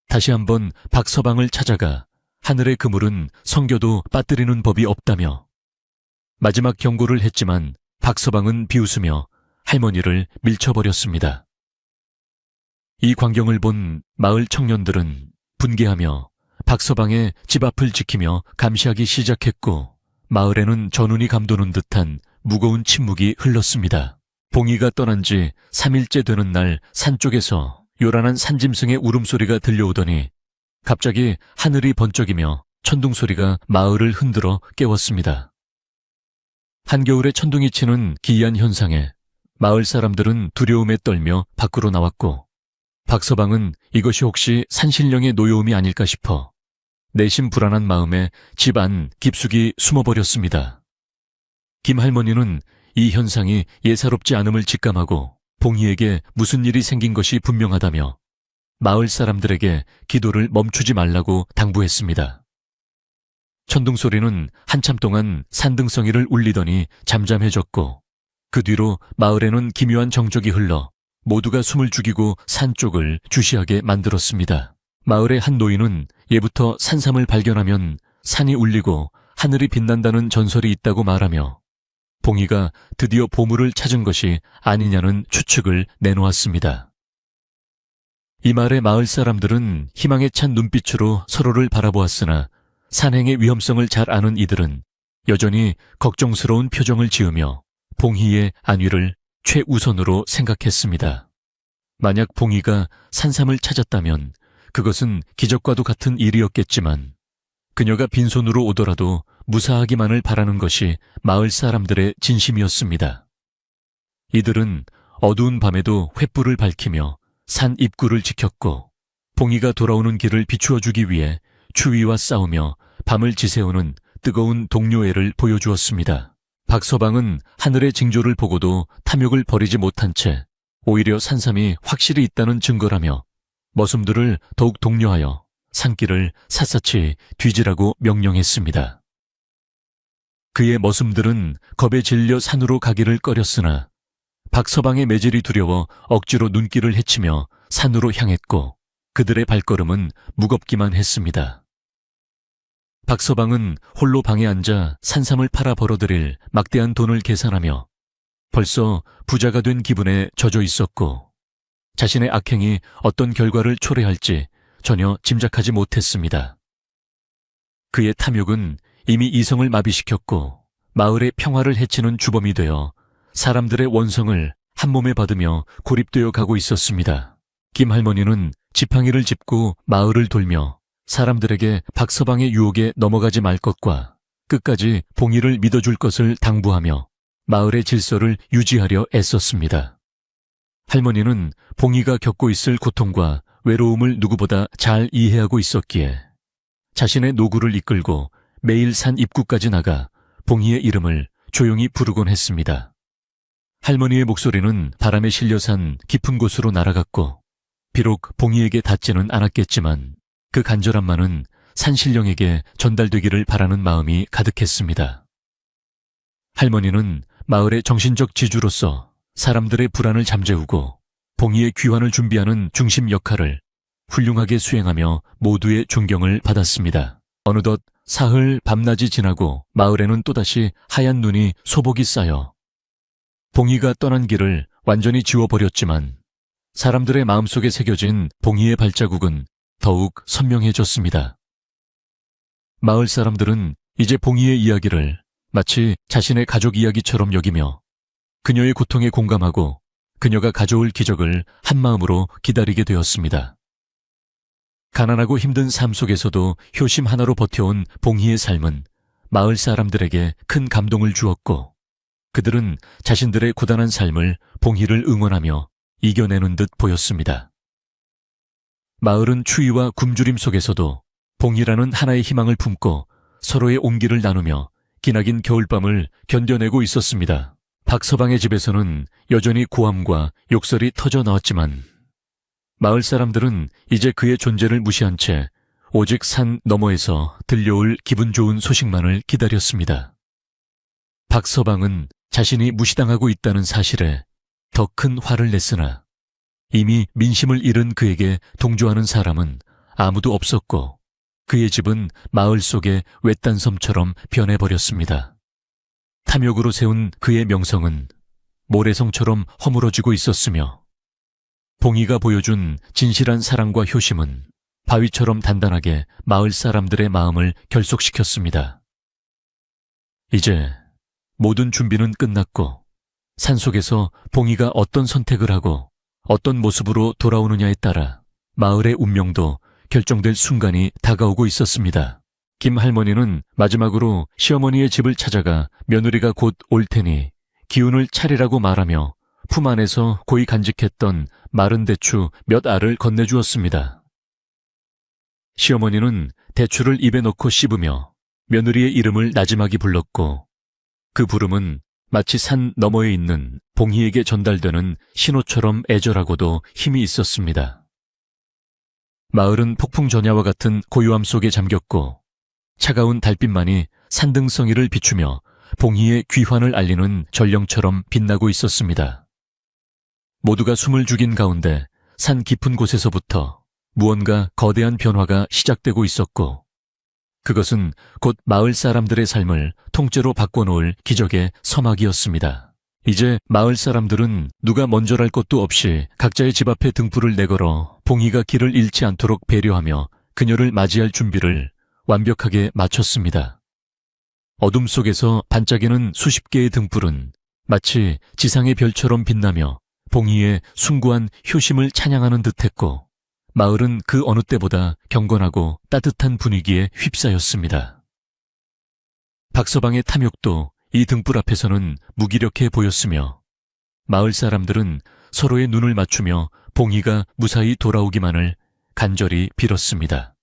다시 한번 박서방을 찾아가 하늘의 그물은 성겨도 빠뜨리는 법이 없다며 마지막 경고를 했지만 박서방은 비웃으며 할머니를 밀쳐버렸습니다. 이 광경을 본 마을 청년들은 분개하며 박서방의 집 앞을 지키며 감시하기 시작했고 마을에는 전운이 감도는 듯한 무거운 침묵이 흘렀습니다. 봉희가 떠난 지 3일째 되는 날 산 쪽에서 요란한 산짐승의 울음소리가 들려오더니 갑자기 하늘이 번쩍이며 천둥소리가 마을을 흔들어 깨웠습니다. 한겨울에 천둥이 치는 기이한 현상에 마을 사람들은 두려움에 떨며 밖으로 나왔고 박서방은 이것이 혹시 산신령의 노여움이 아닐까 싶어 내심 불안한 마음에 집 안 깊숙이 숨어버렸습니다. 김할머니는 이 현상이 예사롭지 않음을 직감하고 봉희에게 무슨 일이 생긴 것이 분명하다며 마을 사람들에게 기도를 멈추지 말라고 당부했습니다. 천둥소리는 한참 동안 산등성이를 울리더니 잠잠해졌고 그 뒤로 마을에는 기묘한 정적이 흘러 모두가 숨을 죽이고 산 쪽을 주시하게 만들었습니다. 마을의 한 노인은 예부터 산삼을 발견하면 산이 울리고 하늘이 빛난다는 전설이 있다고 말하며 봉희가 드디어 보물을 찾은 것이 아니냐는 추측을 내놓았습니다. 이 말에 마을 사람들은 희망에 찬 눈빛으로 서로를 바라보았으나 산행의 위험성을 잘 아는 이들은 여전히 걱정스러운 표정을 지으며 봉희의 안위를 최우선으로 생각했습니다. 만약 봉희가 산삼을 찾았다면 그것은 기적과도 같은 일이었겠지만 그녀가 빈손으로 오더라도 무사하기만을 바라는 것이 마을 사람들의 진심이었습니다. 이들은 어두운 밤에도 횃불을 밝히며 산 입구를 지켰고 봉희가 돌아오는 길을 비추어주기 위해 추위와 싸우며 밤을 지새우는 뜨거운 동료애를 보여주었습니다. 박서방은 하늘의 징조를 보고도 탐욕을 버리지 못한 채 오히려 산삼이 확실히 있다는 증거라며 머슴들을 더욱 독려하여 산길을 샅샅이 뒤지라고 명령했습니다. 그의 머슴들은 겁에 질려 산으로 가기를 꺼렸으나 박서방의 매질이 두려워 억지로 눈길을 헤치며 산으로 향했고 그들의 발걸음은 무겁기만 했습니다. 박서방은 홀로 방에 앉아 산삼을 팔아 벌어들일 막대한 돈을 계산하며 벌써 부자가 된 기분에 젖어 있었고 자신의 악행이 어떤 결과를 초래할지 전혀 짐작하지 못했습니다. 그의 탐욕은 이미 이성을 마비시켰고 마을의 평화를 해치는 주범이 되어 사람들의 원성을 한몸에 받으며 고립되어 가고 있었습니다. 김할머니는 지팡이를 짚고 마을을 돌며 사람들에게 박서방의 유혹에 넘어가지 말 것과 끝까지 봉희를 믿어줄 것을 당부하며 마을의 질서를 유지하려 애썼습니다. 할머니는 봉희가 겪고 있을 고통과 외로움을 누구보다 잘 이해하고 있었기에 자신의 노구를 이끌고 매일 산 입구까지 나가 봉희의 이름을 조용히 부르곤 했습니다. 할머니의 목소리는 바람에 실려 산 깊은 곳으로 날아갔고 비록 봉희에게 닿지는 않았겠지만 그 간절함만은 산신령에게 전달되기를 바라는 마음이 가득했습니다. 할머니는 마을의 정신적 지주로서 사람들의 불안을 잠재우고 봉희의 귀환을 준비하는 중심 역할을 훌륭하게 수행하며 모두의 존경을 받았습니다. 어느덧 사흘 밤낮이 지나고 마을에는 또다시 하얀 눈이 소복이 쌓여 봉희가 떠난 길을 완전히 지워버렸지만 사람들의 마음속에 새겨진 봉희의 발자국은 더욱 선명해졌습니다. 마을 사람들은 이제 봉희의 이야기를 마치 자신의 가족 이야기처럼 여기며 그녀의 고통에 공감하고 그녀가 가져올 기적을 한마음으로 기다리게 되었습니다. 가난하고 힘든 삶 속에서도 효심 하나로 버텨온 봉희의 삶은 마을 사람들에게 큰 감동을 주었고 그들은 자신들의 고단한 삶을 봉희를 응원하며 이겨내는 듯 보였습니다. 마을은 추위와 굶주림 속에서도 봉희라는 하나의 희망을 품고 서로의 온기를 나누며 기나긴 겨울밤을 견뎌내고 있었습니다. 박서방의 집에서는 여전히 고함과 욕설이 터져 나왔지만 마을 사람들은 이제 그의 존재를 무시한 채 오직 산 너머에서 들려올 기분 좋은 소식만을 기다렸습니다. 박서방은 자신이 무시당하고 있다는 사실에 더 큰 화를 냈으나 이미 민심을 잃은 그에게 동조하는 사람은 아무도 없었고 그의 집은 마을 속의 외딴 섬처럼 변해버렸습니다. 탐욕으로 세운 그의 명성은 모래성처럼 허물어지고 있었으며 봉희가 보여준 진실한 사랑과 효심은 바위처럼 단단하게 마을 사람들의 마음을 결속시켰습니다. 이제 모든 준비는 끝났고 산속에서 봉희가 어떤 선택을 하고 어떤 모습으로 돌아오느냐에 따라 마을의 운명도 결정될 순간이 다가오고 있었습니다. 김 할머니는 마지막으로 시어머니의 집을 찾아가 며느리가 곧 올 테니 기운을 차리라고 말하며 품 안에서 고이 간직했던 마른 대추 몇 알을 건네주었습니다. 시어머니는 대추를 입에 넣고 씹으며 며느리의 이름을 나지막이 불렀고 그 부름은 마치 산 너머에 있는 봉희에게 전달되는 신호처럼 애절하고도 힘이 있었습니다. 마을은 폭풍전야와 같은 고요함 속에 잠겼고 차가운 달빛만이 산등성이를 비추며 봉희의 귀환을 알리는 전령처럼 빛나고 있었습니다. 모두가 숨을 죽인 가운데 산 깊은 곳에서부터 무언가 거대한 변화가 시작되고 있었고 그것은 곧 마을 사람들의 삶을 통째로 바꿔놓을 기적의 서막이었습니다. 이제 마을 사람들은 누가 먼저랄 것도 없이 각자의 집 앞에 등불을 내걸어 봉희가 길을 잃지 않도록 배려하며 그녀를 맞이할 준비를 완벽하게 마쳤습니다. 어둠 속에서 반짝이는 수십 개의 등불은 마치 지상의 별처럼 빛나며 봉희의 숭고한 효심을 찬양하는 듯했고 마을은 그 어느 때보다 경건하고 따뜻한 분위기에 휩싸였습니다. 박서방의 탐욕도 이 등불 앞에서는 무기력해 보였으며 마을 사람들은 서로의 눈을 맞추며 봉희가 무사히 돌아오기만을 간절히 빌었습니다.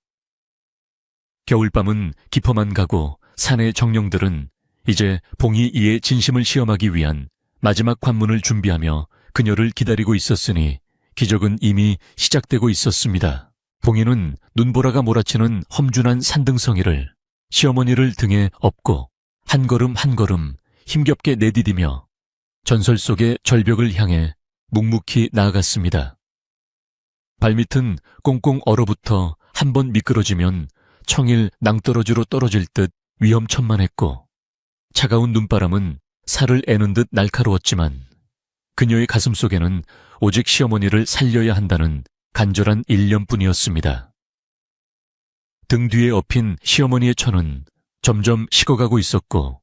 겨울밤은 깊어만 가고 산의 정령들은 이제 봉희 이의 진심을 시험하기 위한 마지막 관문을 준비하며 그녀를 기다리고 있었으니 기적은 이미 시작되고 있었습니다. 봉희는 눈보라가 몰아치는 험준한 산등성이를 시어머니를 등에 업고 한 걸음 한 걸음 힘겹게 내디디며 전설 속의 절벽을 향해 묵묵히 나아갔습니다. 발밑은 꽁꽁 얼어붙어 한 번 미끄러지면 청일 낭떠러지로 떨어질 듯 위험천만했고 차가운 눈바람은 살을 애는 듯 날카로웠지만 그녀의 가슴 속에는 오직 시어머니를 살려야 한다는 간절한 일념뿐이었습니다. 등 뒤에 엎인 시어머니의 천은 점점 식어가고 있었고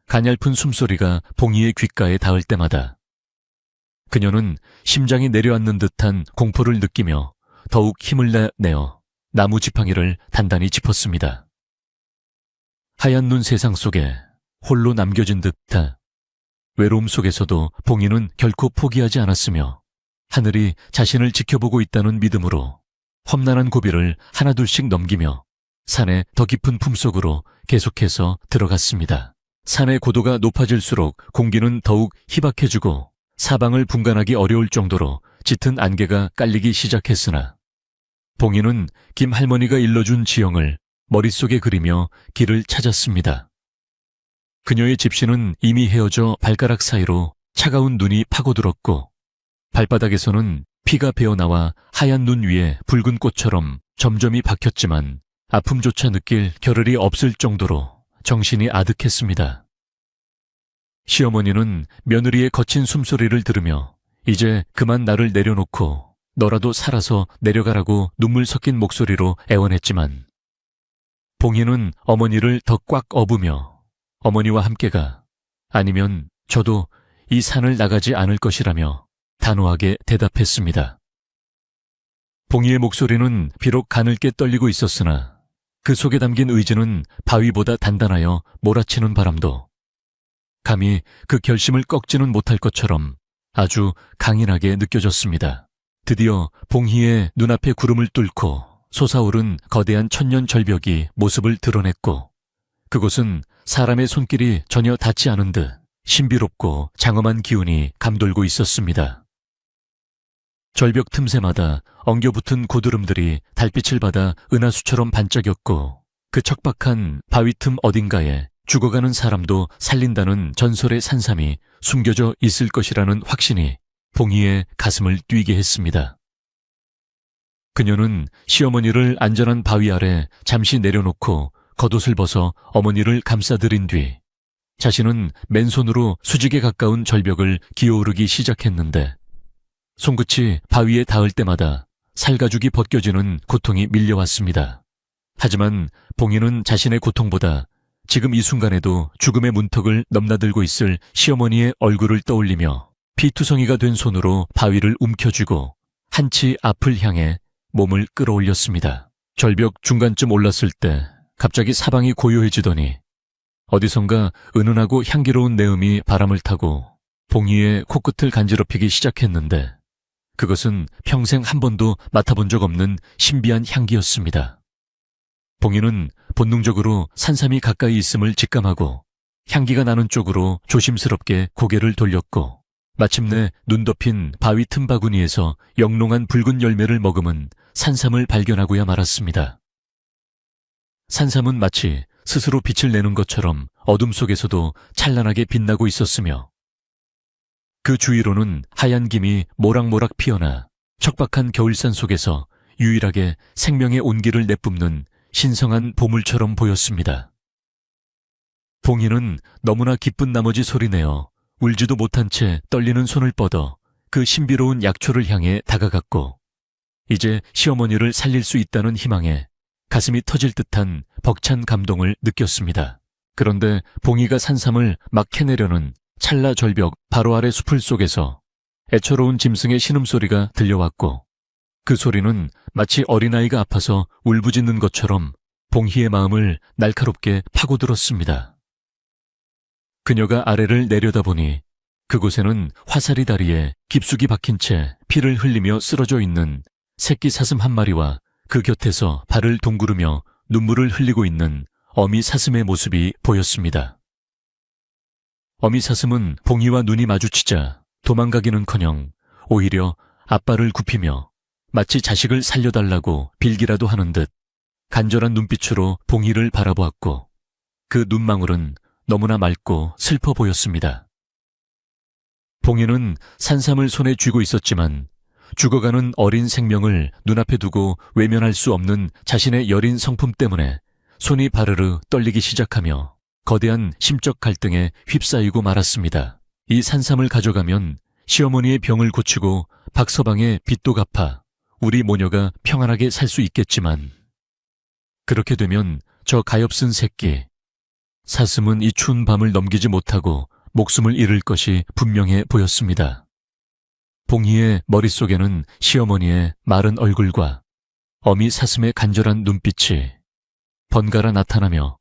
가냘픈 숨소리가 봉희의 귓가에 닿을 때마다 그녀는 심장이 내려앉는 듯한 공포를 느끼며 더욱 힘을 내어 나무 지팡이를 단단히 짚었습니다. 하얀 눈 세상 속에 홀로 남겨진 듯한 외로움 속에서도 봉희는 결코 포기하지 않았으며 하늘이 자신을 지켜보고 있다는 믿음으로 험난한 고비를 하나둘씩 넘기며 산의 더 깊은 품속으로 계속해서 들어갔습니다. 산의 고도가 높아질수록 공기는 더욱 희박해지고 사방을 분간하기 어려울 정도로 짙은 안개가 깔리기 시작했으나 봉희는 김 할머니가 일러준 지형을 머릿속에 그리며 길을 찾았습니다. 그녀의 집신은 이미 헤어져 발가락 사이로 차가운 눈이 파고들었고 발바닥에서는 피가 배어나와 하얀 눈 위에 붉은 꽃처럼 점점이 박혔지만 아픔조차 느낄 겨를이 없을 정도로 정신이 아득했습니다. 시어머니는 며느리의 거친 숨소리를 들으며 이제 그만 나를 내려놓고 너라도 살아서 내려가라고 눈물 섞인 목소리로 애원했지만 봉희는 어머니를 더 꽉 업으며 어머니와 함께가, 아니면 저도 이 산을 나가지 않을 것이라며 단호하게 대답했습니다. 봉희의 목소리는 비록 가늘게 떨리고 있었으나 그 속에 담긴 의지는 바위보다 단단하여 몰아치는 바람도 감히 그 결심을 꺾지는 못할 것처럼 아주 강인하게 느껴졌습니다. 드디어 봉희의 눈앞에 구름을 뚫고 솟아오른 거대한 천년 절벽이 모습을 드러냈고, 그곳은 사람의 손길이 전혀 닿지 않은 듯 신비롭고 장엄한 기운이 감돌고 있었습니다. 절벽 틈새마다 엉겨붙은 고드름들이 달빛을 받아 은하수처럼 반짝였고, 그 척박한 바위 틈 어딘가에 죽어가는 사람도 살린다는 전설의 산삼이 숨겨져 있을 것이라는 확신이 봉희의 가슴을 뛰게 했습니다. 그녀는 시어머니를 안전한 바위 아래 잠시 내려놓고 겉옷을 벗어 어머니를 감싸들인 뒤 자신은 맨손으로 수직에 가까운 절벽을 기어오르기 시작했는데, 손끝이 바위에 닿을 때마다 살가죽이 벗겨지는 고통이 밀려왔습니다. 하지만 봉희는 자신의 고통보다 지금 이 순간에도 죽음의 문턱을 넘나들고 있을 시어머니의 얼굴을 떠올리며 피투성이가 된 손으로 바위를 움켜쥐고 한치 앞을 향해 몸을 끌어올렸습니다. 절벽 중간쯤 올랐을 때 갑자기 사방이 고요해지더니 어디선가 은은하고 향기로운 내음이 바람을 타고 봉희의 코끝을 간지럽히기 시작했는데, 그것은 평생 한 번도 맡아본 적 없는 신비한 향기였습니다. 봉희는 본능적으로 산삼이 가까이 있음을 직감하고 향기가 나는 쪽으로 조심스럽게 고개를 돌렸고, 마침내 눈 덮인 바위 틈바구니에서 영롱한 붉은 열매를 머금은 산삼을 발견하고야 말았습니다. 산삼은 마치 스스로 빛을 내는 것처럼 어둠 속에서도 찬란하게 빛나고 있었으며, 그 주위로는 하얀 김이 모락모락 피어나 척박한 겨울산 속에서 유일하게 생명의 온기를 내뿜는 신성한 보물처럼 보였습니다. 봉희는 너무나 기쁜 나머지 소리내어 울지도 못한 채 떨리는 손을 뻗어 그 신비로운 약초를 향해 다가갔고, 이제 시어머니를 살릴 수 있다는 희망에 가슴이 터질 듯한 벅찬 감동을 느꼈습니다. 그런데 봉희가 산삼을 막 캐내려는 찰나 절벽 바로 아래 숲을 속에서 애처로운 짐승의 신음소리가 들려왔고, 그 소리는 마치 어린아이가 아파서 울부짖는 것처럼 봉희의 마음을 날카롭게 파고들었습니다. 그녀가 아래를 내려다보니 그곳에는 화살이 다리에 깊숙이 박힌 채 피를 흘리며 쓰러져 있는 새끼 사슴 한 마리와 그 곁에서 발을 둥구르며 눈물을 흘리고 있는 어미 사슴의 모습이 보였습니다. 어미 사슴은 봉희와 눈이 마주치자 도망가기는커녕 오히려 앞발을 굽히며 마치 자식을 살려달라고 빌기라도 하는 듯 간절한 눈빛으로 봉희를 바라보았고, 그 눈망울은 너무나 맑고 슬퍼 보였습니다. 봉희는 산삼을 손에 쥐고 있었지만 죽어가는 어린 생명을 눈앞에 두고 외면할 수 없는 자신의 여린 성품 때문에 손이 바르르 떨리기 시작하며 거대한 심적 갈등에 휩싸이고 말았습니다. 이 산삼을 가져가면 시어머니의 병을 고치고 박서방의 빚도 갚아 우리 모녀가 평안하게 살 수 있겠지만, 그렇게 되면 저 가엾은 새끼 사슴은 이 추운 밤을 넘기지 못하고 목숨을 잃을 것이 분명해 보였습니다. 봉희의 머릿속에는 시어머니의 마른 얼굴과 어미 사슴의 간절한 눈빛이 번갈아 나타나며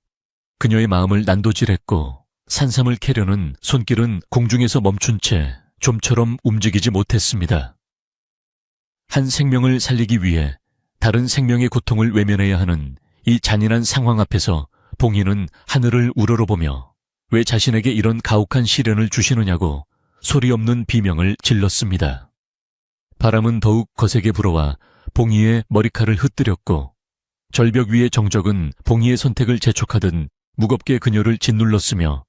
그녀의 마음을 난도질했고, 산삼을 캐려는 손길은 공중에서 멈춘 채 좀처럼 움직이지 못했습니다. 한 생명을 살리기 위해 다른 생명의 고통을 외면해야 하는 이 잔인한 상황 앞에서 봉희는 하늘을 우러러보며 왜 자신에게 이런 가혹한 시련을 주시느냐고 소리 없는 비명을 질렀습니다. 바람은 더욱 거세게 불어와 봉희의 머리칼을 흩뜨렸고, 절벽 위의 정적은 봉희의 선택을 재촉하듯 무겁게 그녀를 짓눌렀으며,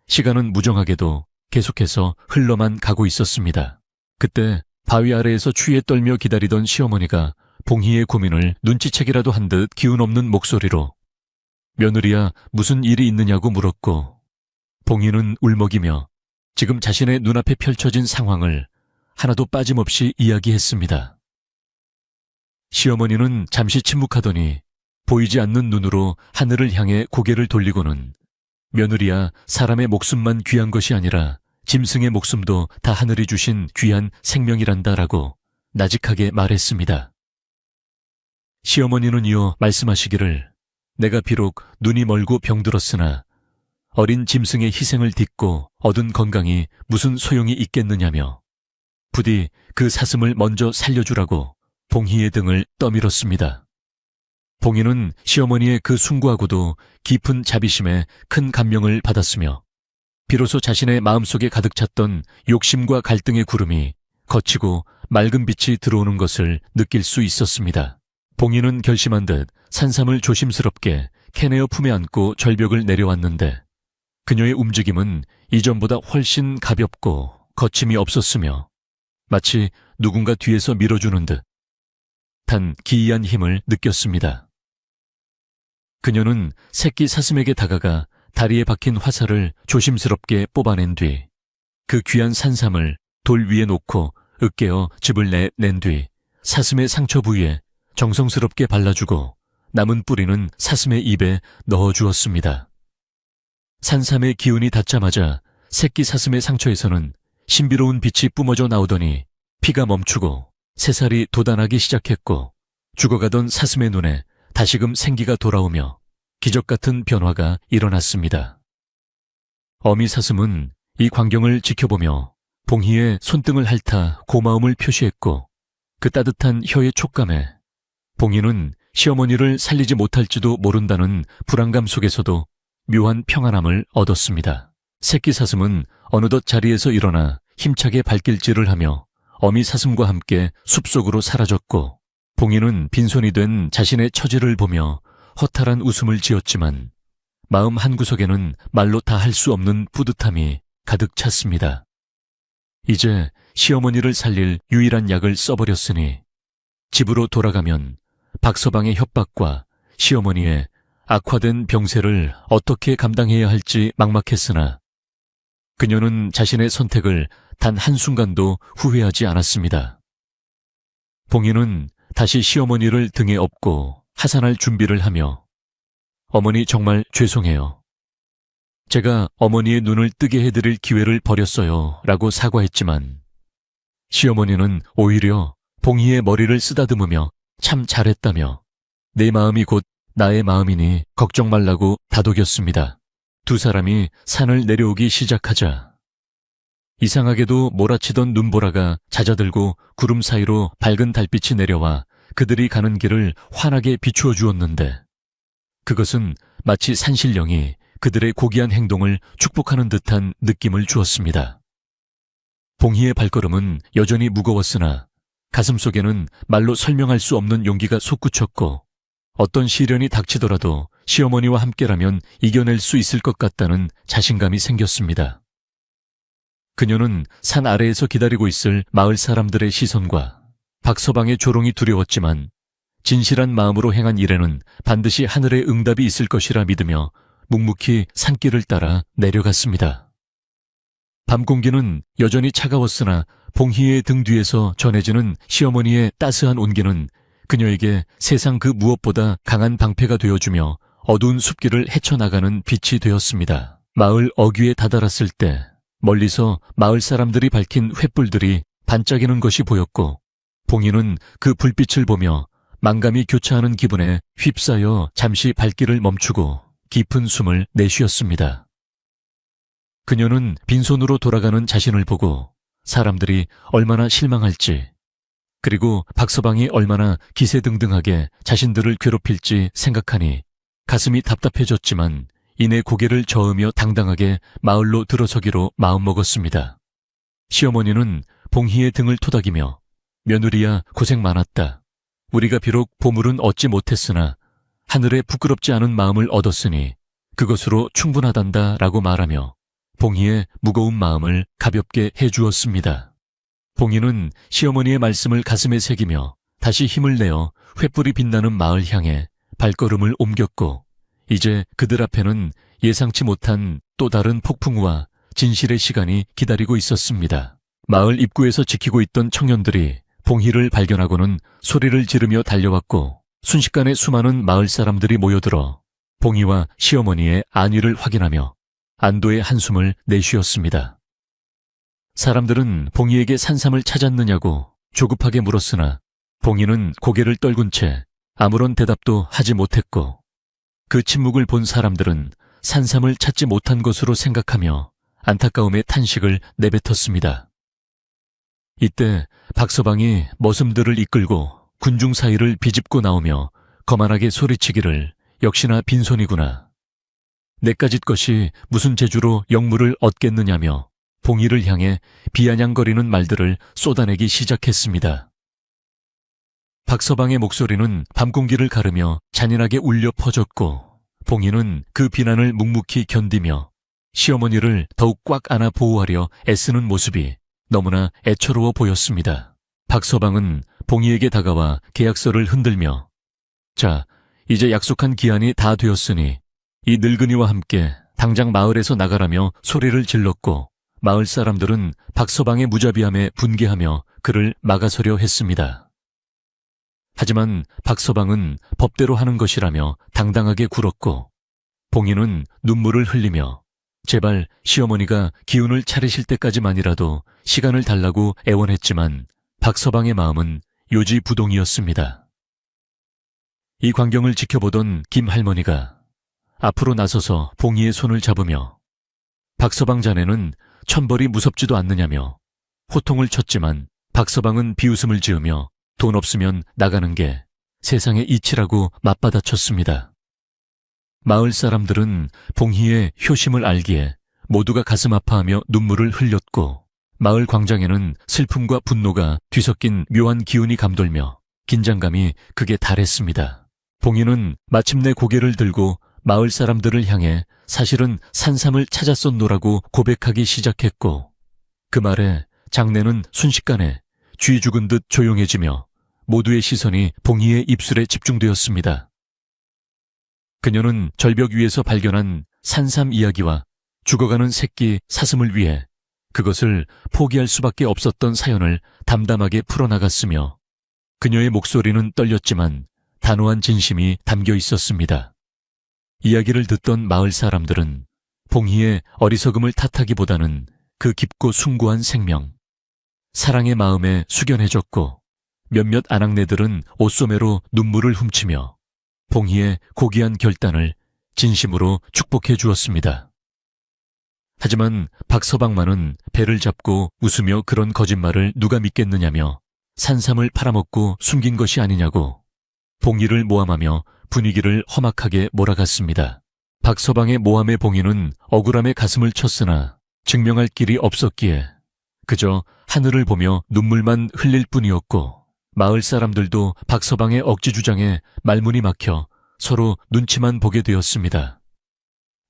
시간은 무정하게도 계속해서 흘러만 가고 있었습니다. 그때 바위 아래에서 추위에 떨며 기다리던 시어머니가 봉희의 고민을 눈치채기라도 한 듯 기운 없는 목소리로 며느리야 무슨 일이 있느냐고 물었고, 봉희는 울먹이며 지금 자신의 눈앞에 펼쳐진 상황을 하나도 빠짐없이 이야기했습니다. 시어머니는 잠시 침묵하더니 보이지 않는 눈으로 하늘을 향해 고개를 돌리고는 며느리야, 사람의 목숨만 귀한 것이 아니라 짐승의 목숨도 다 하늘이 주신 귀한 생명이란다라고 나직하게 말했습니다. 시어머니는 이어 말씀하시기를 내가 비록 눈이 멀고 병들었으나 어린 짐승의 희생을 딛고 얻은 건강이 무슨 소용이 있겠느냐며 부디 그 사슴을 먼저 살려주라고 봉희의 등을 떠밀었습니다. 봉희는 시어머니의 그 숭고하고도 깊은 자비심에 큰 감명을 받았으며 비로소 자신의 마음속에 가득 찼던 욕심과 갈등의 구름이 거치고 맑은 빛이 들어오는 것을 느낄 수 있었습니다. 봉희는 결심한 듯 산삼을 조심스럽게 캐내어 품에 안고 절벽을 내려왔는데 그녀의 움직임은 이전보다 훨씬 가볍고 거침이 없었으며 마치 누군가 뒤에서 밀어주는 듯한 기이한 힘을 느꼈습니다. 그녀는 새끼 사슴에게 다가가 다리에 박힌 화살을 조심스럽게 뽑아낸 뒤 그 귀한 산삼을 돌 위에 놓고 으깨어 즙을 낸 뒤 사슴의 상처 부위에 정성스럽게 발라주고 남은 뿌리는 사슴의 입에 넣어주었습니다. 산삼의 기운이 닿자마자 새끼 사슴의 상처에서는 신비로운 빛이 뿜어져 나오더니 피가 멈추고 새살이 돋아나기 시작했고 죽어가던 사슴의 눈에 다시금 생기가 돌아오며 기적 같은 변화가 일어났습니다. 어미 사슴은 이 광경을 지켜보며 봉희의 손등을 핥아 고마움을 표시했고 그 따뜻한 혀의 촉감에 봉희는 시어머니를 살리지 못할지도 모른다는 불안감 속에서도 묘한 평안함을 얻었습니다. 새끼 사슴은 어느덧 자리에서 일어나 힘차게 발길질을 하며 어미 사슴과 함께 숲속으로 사라졌고 봉희는 빈손이 된 자신의 처지를 보며 허탈한 웃음을 지었지만 마음 한구석에는 말로 다 할 수 없는 뿌듯함이 가득 찼습니다. 이제 시어머니를 살릴 유일한 약을 써버렸으니 집으로 돌아가면 박서방의 협박과 시어머니의 악화된 병세를 어떻게 감당해야 할지 막막했으나 그녀는 자신의 선택을 단 한순간도 후회하지 않았습니다. 봉희는 다시 시어머니를 등에 업고 하산할 준비를 하며 어머니 정말 죄송해요. 제가 어머니의 눈을 뜨게 해드릴 기회를 버렸어요 라고 사과했지만 시어머니는 오히려 봉희의 머리를 쓰다듬으며 참 잘했다며 내 마음이 곧 나의 마음이니 걱정 말라고 다독였습니다. 두 사람이 산을 내려오기 시작하자 이상하게도 몰아치던 눈보라가 잦아들고 구름 사이로 밝은 달빛이 내려와 그들이 가는 길을 환하게 비추어 주었는데 그것은 마치 산신령이 그들의 고귀한 행동을 축복하는 듯한 느낌을 주었습니다. 봉희의 발걸음은 여전히 무거웠으나 가슴속에는 말로 설명할 수 없는 용기가 솟구쳤고 어떤 시련이 닥치더라도 시어머니와 함께라면 이겨낼 수 있을 것 같다는 자신감이 생겼습니다. 그녀는 산 아래에서 기다리고 있을 마을 사람들의 시선과 박서방의 조롱이 두려웠지만 진실한 마음으로 행한 일에는 반드시 하늘의 응답이 있을 것이라 믿으며 묵묵히 산길을 따라 내려갔습니다. 밤 공기는 여전히 차가웠으나 봉희의 등 뒤에서 전해지는 시어머니의 따스한 온기는 그녀에게 세상 그 무엇보다 강한 방패가 되어주며 어두운 숲길을 헤쳐나가는 빛이 되었습니다. 마을 어귀에 다다랐을 때 멀리서 마을 사람들이 밝힌 횃불들이 반짝이는 것이 보였고 봉희는 그 불빛을 보며 만감이 교차하는 기분에 휩싸여 잠시 발길을 멈추고 깊은 숨을 내쉬었습니다. 그녀는 빈손으로 돌아가는 자신을 보고 사람들이 얼마나 실망할지 그리고 박서방이 얼마나 기세등등하게 자신들을 괴롭힐지 생각하니 가슴이 답답해졌지만 이내 고개를 저으며 당당하게 마을로 들어서기로 마음먹었습니다. 시어머니는 봉희의 등을 토닥이며 며느리야 고생 많았다. 우리가 비록 보물은 얻지 못했으나 하늘에 부끄럽지 않은 마음을 얻었으니 그것으로 충분하단다 라고 말하며 봉희의 무거운 마음을 가볍게 해주었습니다. 봉희는 시어머니의 말씀을 가슴에 새기며 다시 힘을 내어 횃불이 빛나는 마을 향해 발걸음을 옮겼고 이제 그들 앞에는 예상치 못한 또 다른 폭풍우와 진실의 시간이 기다리고 있었습니다. 마을 입구에서 지키고 있던 청년들이 봉희를 발견하고는 소리를 지르며 달려왔고 순식간에 수많은 마을 사람들이 모여들어 봉희와 시어머니의 안위를 확인하며 안도의 한숨을 내쉬었습니다. 사람들은 봉희에게 산삼을 찾았느냐고 조급하게 물었으나 봉희는 고개를 떨군 채 아무런 대답도 하지 못했고, 그 침묵을 본 사람들은 산삼을 찾지 못한 것으로 생각하며 안타까움의 탄식을 내뱉었습니다. 이때 박서방이 머슴들을 이끌고 군중 사이를 비집고 나오며 거만하게 소리치기를 역시나 빈손이구나. 내까짓 것이 무슨 재주로 영물을 얻겠느냐며 봉희를 향해 비아냥거리는 말들을 쏟아내기 시작했습니다. 박서방의 목소리는 밤공기를 가르며 잔인하게 울려 퍼졌고, 봉희는 그 비난을 묵묵히 견디며 시어머니를 더욱 꽉 안아 보호하려 애쓰는 모습이 너무나 애처로워 보였습니다. 박서방은 봉희에게 다가와 계약서를 흔들며, 자, 이제 약속한 기한이 다 되었으니 이 늙은이와 함께 당장 마을에서 나가라며 소리를 질렀고, 마을 사람들은 박서방의 무자비함에 분개하며 그를 막아서려 했습니다. 하지만 박서방은 법대로 하는 것이라며 당당하게 굴었고, 봉희는 눈물을 흘리며 제발 시어머니가 기운을 차리실 때까지만이라도 시간을 달라고 애원했지만 박서방의 마음은 요지부동이었습니다. 이 광경을 지켜보던 김할머니가 앞으로 나서서 봉희의 손을 잡으며, 박서방 자네는 천벌이 무섭지도 않느냐며 호통을 쳤지만 박서방은 비웃음을 지으며 돈 없으면 나가는 게 세상의 이치라고 맞받아쳤습니다. 마을 사람들은 봉희의 효심을 알기에 모두가 가슴 아파하며 눈물을 흘렸고, 마을 광장에는 슬픔과 분노가 뒤섞인 묘한 기운이 감돌며 긴장감이 극에 달했습니다. 봉희는 마침내 고개를 들고 마을 사람들을 향해 사실은 산삼을 찾았었노라고 고백하기 시작했고, 그 말에 장내는 순식간에 쥐 죽은 듯 조용해지며 모두의 시선이 봉희의 입술에 집중되었습니다. 그녀는 절벽 위에서 발견한 산삼 이야기와 죽어가는 새끼 사슴을 위해 그것을 포기할 수밖에 없었던 사연을 담담하게 풀어나갔으며, 그녀의 목소리는 떨렸지만 단호한 진심이 담겨 있었습니다. 이야기를 듣던 마을 사람들은 봉희의 어리석음을 탓하기보다는 그 깊고 숭고한 생명, 사랑의 마음에 숙연해졌고, 몇몇 아낙네들은 옷소매로 눈물을 훔치며 봉희의 고귀한 결단을 진심으로 축복해 주었습니다. 하지만 박서방만은 배를 잡고 웃으며 그런 거짓말을 누가 믿겠느냐며 산삼을 팔아먹고 숨긴 것이 아니냐고 봉희를 모함하며 분위기를 험악하게 몰아갔습니다. 박서방의 모함의 봉희는 억울함에 가슴을 쳤으나 증명할 길이 없었기에 그저 하늘을 보며 눈물만 흘릴 뿐이었고, 마을 사람들도 박서방의 억지 주장에 말문이 막혀 서로 눈치만 보게 되었습니다.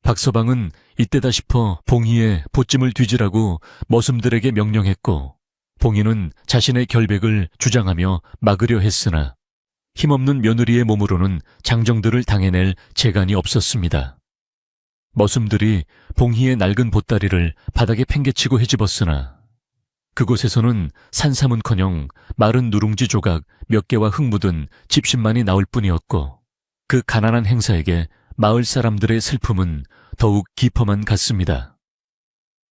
박서방은 이때다 싶어 봉희의 보찜을 뒤지라고 머슴들에게 명령했고, 봉희는 자신의 결백을 주장하며 막으려 했으나 힘없는 며느리의 몸으로는 장정들을 당해낼 재간이 없었습니다. 머슴들이 봉희의 낡은 보따리를 바닥에 팽개치고 헤집었으나 그곳에서는 산삼은커녕 마른 누룽지 조각 몇 개와 흙 묻은 집신만이 나올 뿐이었고, 그 가난한 행사에게 마을 사람들의 슬픔은 더욱 깊어만 갔습니다.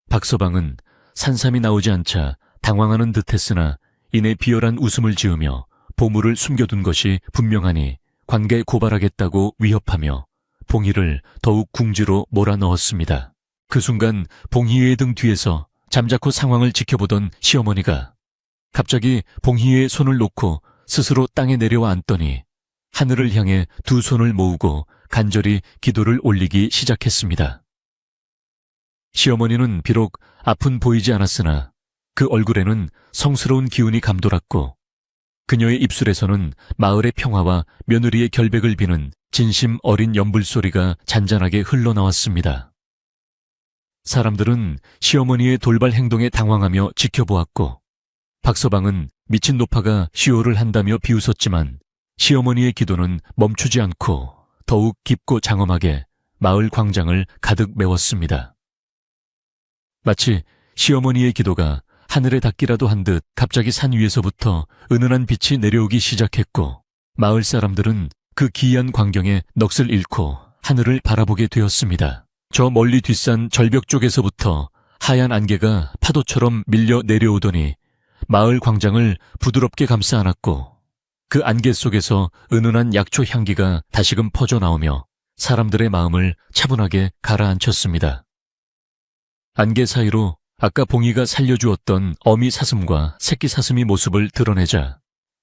박서방은 산삼이 나오지 않자 당황하는 듯했으나 이내 비열한 웃음을 지으며 보물을 숨겨둔 것이 분명하니 관계 고발하겠다고 위협하며 봉희를 더욱 궁지로 몰아넣었습니다. 그 순간 봉희의 등 뒤에서 잠자코 상황을 지켜보던 시어머니가 갑자기 봉희의 손을 놓고 스스로 땅에 내려와 앉더니 하늘을 향해 두 손을 모으고 간절히 기도를 올리기 시작했습니다. 시어머니는 비록 앞은 보이지 않았으나 그 얼굴에는 성스러운 기운이 감돌았고, 그녀의 입술에서는 마을의 평화와 며느리의 결백을 비는 진심 어린 연불소리가 잔잔하게 흘러나왔습니다. 사람들은 시어머니의 돌발 행동에 당황하며 지켜보았고, 박서방은 미친 노파가 시호를 한다며 비웃었지만 시어머니의 기도는 멈추지 않고 더욱 깊고 장엄하게 마을 광장을 가득 메웠습니다. 마치 시어머니의 기도가 하늘에 닿기라도 한 듯 갑자기 산 위에서부터 은은한 빛이 내려오기 시작했고, 마을 사람들은 그 기이한 광경에 넋을 잃고 하늘을 바라보게 되었습니다. 저 멀리 뒷산 절벽 쪽에서부터 하얀 안개가 파도처럼 밀려 내려오더니 마을 광장을 부드럽게 감싸 안았고 그 안개 속에서 은은한 약초 향기가 다시금 퍼져나오며 사람들의 마음을 차분하게 가라앉혔습니다. 안개 사이로 아까 봉이가 살려주었던 어미 사슴과 새끼 사슴이 모습을 드러내자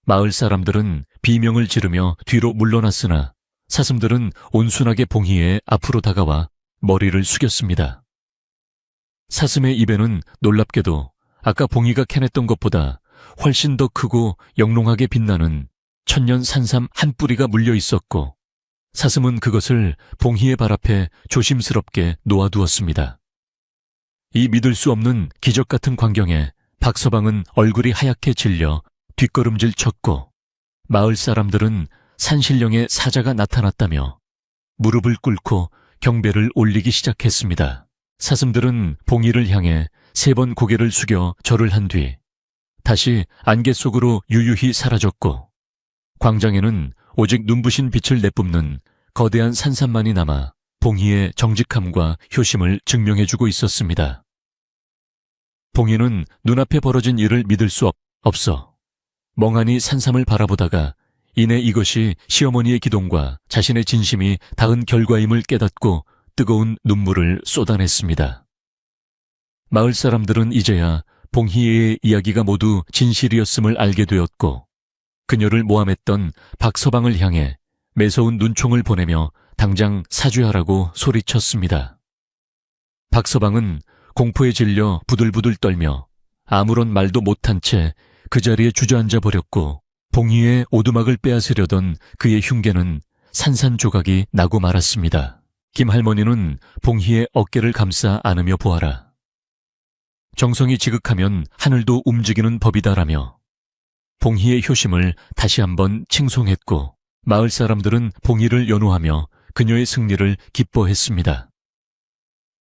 마을 사람들은 비명을 지르며 뒤로 물러났으나 사슴들은 온순하게 봉이의 앞으로 다가와 머리를 숙였습니다. 사슴의 입에는 놀랍게도 아까 봉이가 캐냈던 것보다 훨씬 더 크고 영롱하게 빛나는 천년 산삼 한 뿌리가 물려 있었고 사슴은 그것을 봉이의 발 앞에 조심스럽게 놓아두었습니다. 이 믿을 수 없는 기적 같은 광경에 박서방은 얼굴이 하얗게 질려 뒷걸음질 쳤고 마을 사람들은 산신령의 사자가 나타났다며 무릎을 꿇고 경배를 올리기 시작했습니다. 사슴들은 봉이를 향해 3번 고개를 숙여 절을 한 뒤 다시 안개 속으로 유유히 사라졌고 광장에는 오직 눈부신 빛을 내뿜는 거대한 산삼만이 남아 봉이의 정직함과 효심을 증명해주고 있었습니다. 봉이는 눈앞에 벌어진 일을 믿을 수 없어 멍하니 산삼을 바라보다가 이내 이것이 시어머니의 기동과 자신의 진심이 닿은 결과임을 깨닫고 뜨거운 눈물을 쏟아냈습니다. 마을 사람들은 이제야 봉희의 이야기가 모두 진실이었음을 알게 되었고 그녀를 모함했던 박서방을 향해 매서운 눈총을 보내며 당장 사죄하라고 소리쳤습니다. 박서방은 공포에 질려 부들부들 떨며 아무런 말도 못한 채 그 자리에 주저앉아 버렸고 봉희의 오두막을 빼앗으려던 그의 흉계는 산산조각이 나고 말았습니다. 김할머니는 봉희의 어깨를 감싸 안으며 보아라. 정성이 지극하면 하늘도 움직이는 법이다라며 봉희의 효심을 다시 한번 칭송했고 마을 사람들은 봉희를 연호하며 그녀의 승리를 기뻐했습니다.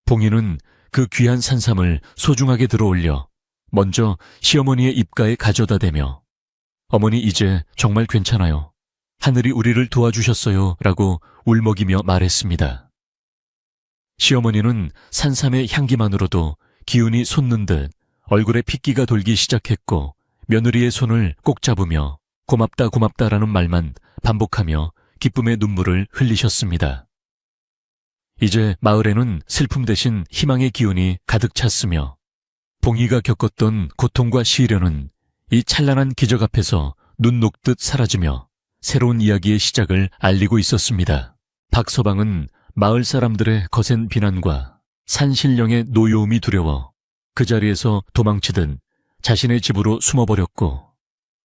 봉희는 그 귀한 산삼을 소중하게 들어올려 먼저 시어머니의 입가에 가져다 대며 어머니 이제 정말 괜찮아요. 하늘이 우리를 도와주셨어요 라고 울먹이며 말했습니다. 시어머니는 산삼의 향기만으로도 기운이 솟는 듯 얼굴에 핏기가 돌기 시작했고 며느리의 손을 꼭 잡으며 고맙다 고맙다라는 말만 반복하며 기쁨의 눈물을 흘리셨습니다. 이제 마을에는 슬픔 대신 희망의 기운이 가득 찼으며 봉희가 겪었던 고통과 시련은 이 찬란한 기적 앞에서 눈 녹듯 사라지며 새로운 이야기의 시작을 알리고 있었습니다. 박서방은 마을 사람들의 거센 비난과 산신령의 노여움이 두려워 그 자리에서 도망치듯 자신의 집으로 숨어버렸고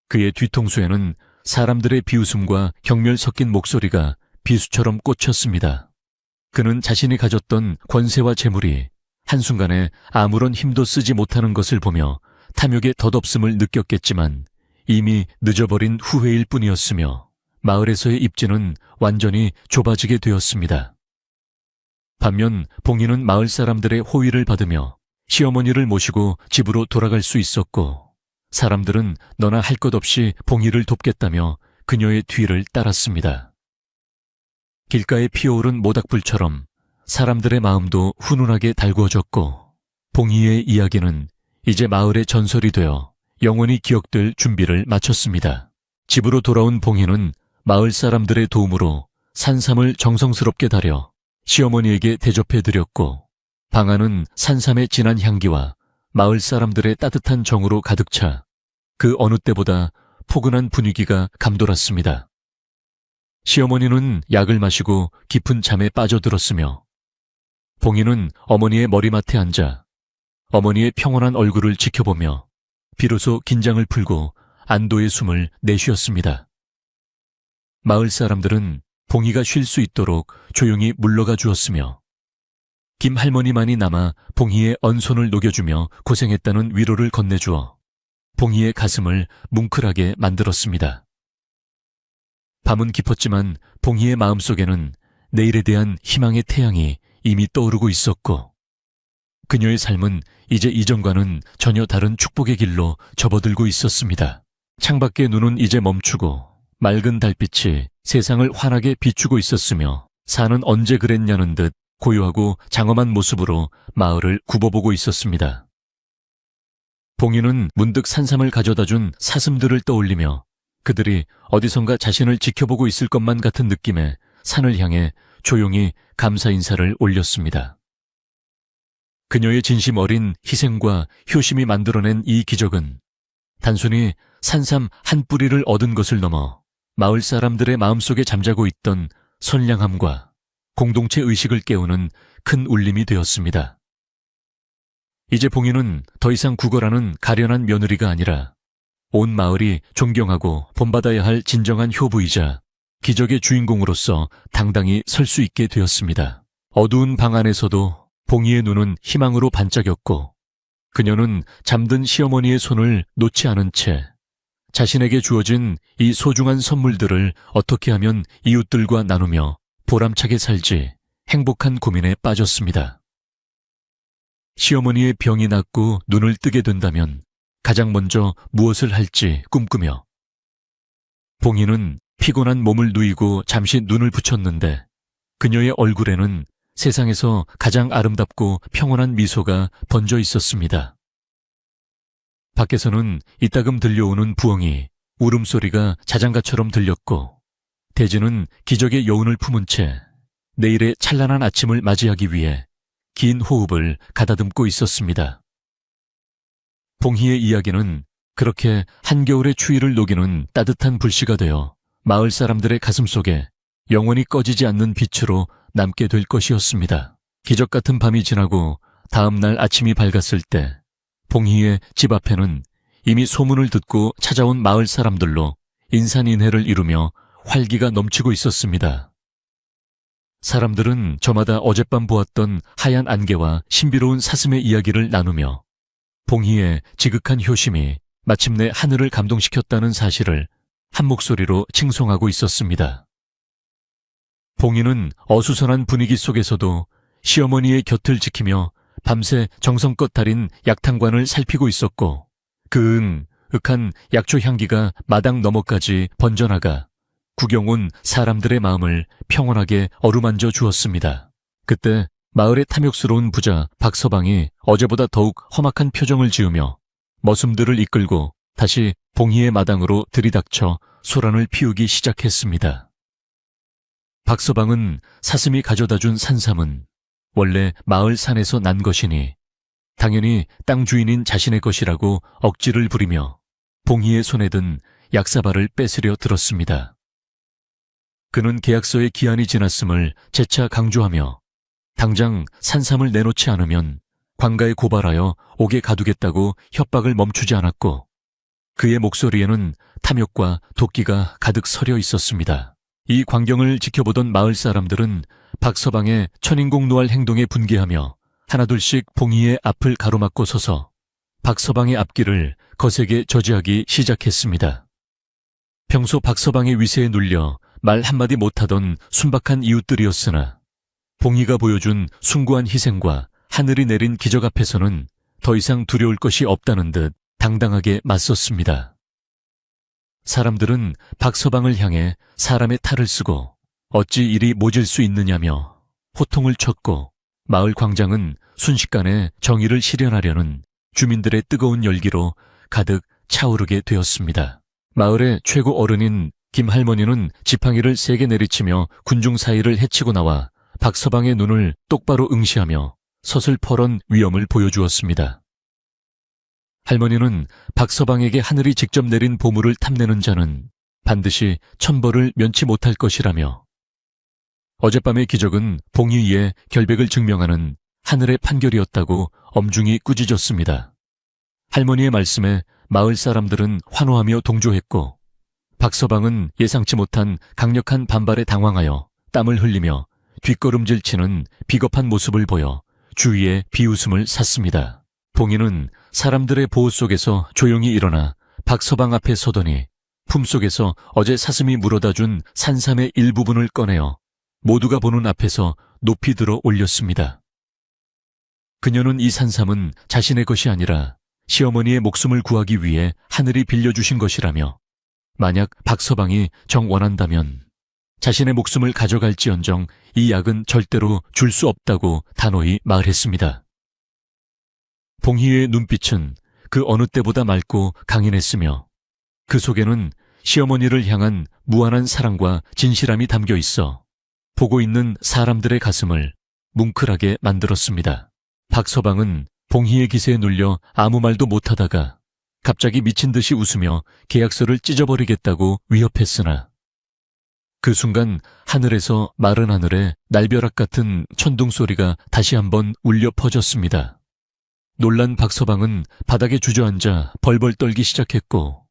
그의 뒤통수에는 사람들의 비웃음과 경멸 섞인 목소리가 비수처럼 꽂혔습니다. 그는 자신이 가졌던 권세와 재물이 한순간에 아무런 힘도 쓰지 못하는 것을 보며 탐욕의 덧없음을 느꼈겠지만 이미 늦어버린 후회일 뿐이었으며 마을에서의 입지는 완전히 좁아지게 되었습니다. 반면 봉희는 마을 사람들의 호의를 받으며 시어머니를 모시고 집으로 돌아갈 수 있었고 사람들은 너나 할 것 없이 봉희를 돕겠다며 그녀의 뒤를 따랐습니다. 길가에 피어오른 모닥불처럼 사람들의 마음도 훈훈하게 달구어졌고 봉희의 이야기는 이제 마을의 전설이 되어 영원히 기억될 준비를 마쳤습니다. 집으로 돌아온 봉희는 마을 사람들의 도움으로 산삼을 정성스럽게 다려 시어머니에게 대접해드렸고 방 안은 산삼의 진한 향기와 마을 사람들의 따뜻한 정으로 가득 차 그 어느 때보다 포근한 분위기가 감돌았습니다. 시어머니는 약을 마시고 깊은 잠에 빠져들었으며 봉희는 어머니의 머리맡에 앉아 어머니의 평온한 얼굴을 지켜보며 비로소 긴장을 풀고 안도의 숨을 내쉬었습니다. 마을 사람들은 봉희가 쉴 수 있도록 조용히 물러가 주었으며 김할머니만이 남아 봉희의 언손을 녹여주며 고생했다는 위로를 건네주어 봉희의 가슴을 뭉클하게 만들었습니다. 밤은 깊었지만 봉희의 마음속에는 내일에 대한 희망의 태양이 이미 떠오르고 있었고 그녀의 삶은 이제 이전과는 전혀 다른 축복의 길로 접어들고 있었습니다. 창밖의 눈은 이제 멈추고 맑은 달빛이 세상을 환하게 비추고 있었으며 산은 언제 그랬냐는 듯 고요하고 장엄한 모습으로 마을을 굽어보고 있었습니다. 봉인은 문득 산삼을 가져다준 사슴들을 떠올리며 그들이 어디선가 자신을 지켜보고 있을 것만 같은 느낌에 산을 향해 조용히 감사 인사를 올렸습니다. 그녀의 진심 어린 희생과 효심이 만들어낸 이 기적은 단순히 산삼 한 뿌리를 얻은 것을 넘어 마을 사람들의 마음속에 잠자고 있던 선량함과 공동체 의식을 깨우는 큰 울림이 되었습니다. 이제 봉인은 더 이상 국어라는 가련한 며느리가 아니라 온 마을이 존경하고 본받아야 할 진정한 효부이자 기적의 주인공으로서 당당히 설 수 있게 되었습니다. 어두운 방 안에서도 봉이의 눈은 희망으로 반짝였고 그녀는 잠든 시어머니의 손을 놓지 않은 채 자신에게 주어진 이 소중한 선물들을 어떻게 하면 이웃들과 나누며 보람차게 살지 행복한 고민에 빠졌습니다. 시어머니의 병이 낫고 눈을 뜨게 된다면 가장 먼저 무엇을 할지 꿈꾸며 봉이는 피곤한 몸을 누이고 잠시 눈을 붙였는데 그녀의 얼굴에는 세상에서 가장 아름답고 평온한 미소가 번져 있었습니다. 밖에서는 이따금 들려오는 부엉이, 울음소리가 자장가처럼 들렸고 대지는 기적의 여운을 품은 채 내일의 찬란한 아침을 맞이하기 위해 긴 호흡을 가다듬고 있었습니다. 봉희의 이야기는 그렇게 한겨울의 추위를 녹이는 따뜻한 불씨가 되어 마을 사람들의 가슴 속에 영원히 꺼지지 않는 빛으로 남게 될 것이었습니다. 기적 같은 밤이 지나고 다음 날 아침이 밝았을 때 봉희의 집 앞에는 이미 소문을 듣고 찾아온 마을 사람들로 인산인해를 이루며 활기가 넘치고 있었습니다. 사람들은 저마다 어젯밤 보았던 하얀 안개와 신비로운 사슴의 이야기를 나누며 봉희의 지극한 효심이 마침내 하늘을 감동시켰다는 사실을 한 목소리로 칭송하고 있었습니다. 봉희는 어수선한 분위기 속에서도 시어머니의 곁을 지키며 밤새 정성껏 달인 약탕관을 살피고 있었고 그 윽한 약초 향기가 마당 너머까지 번져나가 구경 온 사람들의 마음을 평온하게 어루만져 주었습니다. 그때 마을의 탐욕스러운 부자 박서방이 어제보다 더욱 험악한 표정을 지으며 머슴들을 이끌고 다시 봉희의 마당으로 들이닥쳐 소란을 피우기 시작했습니다. 박서방은 사슴이 가져다준 산삼은 원래 마을 산에서 난 것이니 당연히 땅 주인인 자신의 것이라고 억지를 부리며 봉희의 손에 든 약사발을 뺏으려 들었습니다. 그는 계약서의 기한이 지났음을 재차 강조하며 당장 산삼을 내놓지 않으면 관가에 고발하여 옥에 가두겠다고 협박을 멈추지 않았고 그의 목소리에는 탐욕과 도끼가 가득 서려 있었습니다. 이 광경을 지켜보던 마을 사람들은 박서방의 천인공 노할 행동에 분개하며 하나둘씩 봉희의 앞을 가로막고 서서 박서방의 앞길을 거세게 저지하기 시작했습니다. 평소 박서방의 위세에 눌려 말 한마디 못하던 순박한 이웃들이었으나 봉희가 보여준 숭고한 희생과 하늘이 내린 기적 앞에서는 더 이상 두려울 것이 없다는 듯 당당하게 맞섰습니다. 사람들은 박서방을 향해 사람의 탈을 쓰고 어찌 이리 모질 수 있느냐며 호통을 쳤고 마을 광장은 순식간에 정의를 실현하려는 주민들의 뜨거운 열기로 가득 차오르게 되었습니다. 마을의 최고 어른인 김할머니는 지팡이를 세게 내리치며 군중 사이를 헤치고 나와 박서방의 눈을 똑바로 응시하며 서슬퍼런 위엄을 보여주었습니다. 할머니는 박서방에게 하늘이 직접 내린 보물을 탐내는 자는 반드시 천벌을 면치 못할 것이라며 어젯밤의 기적은 봉희의 결백을 증명하는 하늘의 판결이었다고 엄중히 꾸짖었습니다. 할머니의 말씀에 마을 사람들은 환호하며 동조했고 박서방은 예상치 못한 강력한 반발에 당황하여 땀을 흘리며 뒷걸음질치는 비겁한 모습을 보여 주위에 비웃음을 샀습니다. 봉희는 사람들의 보호 속에서 조용히 일어나 박서방 앞에 서더니 품속에서 어제 사슴이 물어다 준 산삼의 일부분을 꺼내어 모두가 보는 앞에서 높이 들어 올렸습니다. 그녀는 이 산삼은 자신의 것이 아니라 시어머니의 목숨을 구하기 위해 하늘이 빌려주신 것이라며 만약 박서방이 정 원한다면 자신의 목숨을 가져갈지언정 이 약은 절대로 줄 수 없다고 단호히 말했습니다. 봉희의 눈빛은 그 어느 때보다 맑고 강인했으며 그 속에는 시어머니를 향한 무한한 사랑과 진실함이 담겨 있어 보고 있는 사람들의 가슴을 뭉클하게 만들었습니다. 박서방은 봉희의 기세에 눌려 아무 말도 못하다가 갑자기 미친 듯이 웃으며 계약서를 찢어버리겠다고 위협했으나 그 순간 하늘에서 마른 하늘에 날벼락 같은 천둥 소리가 다시 한번 울려 퍼졌습니다. 놀란 박서방은 바닥에 주저앉아 벌벌 떨기 시작했고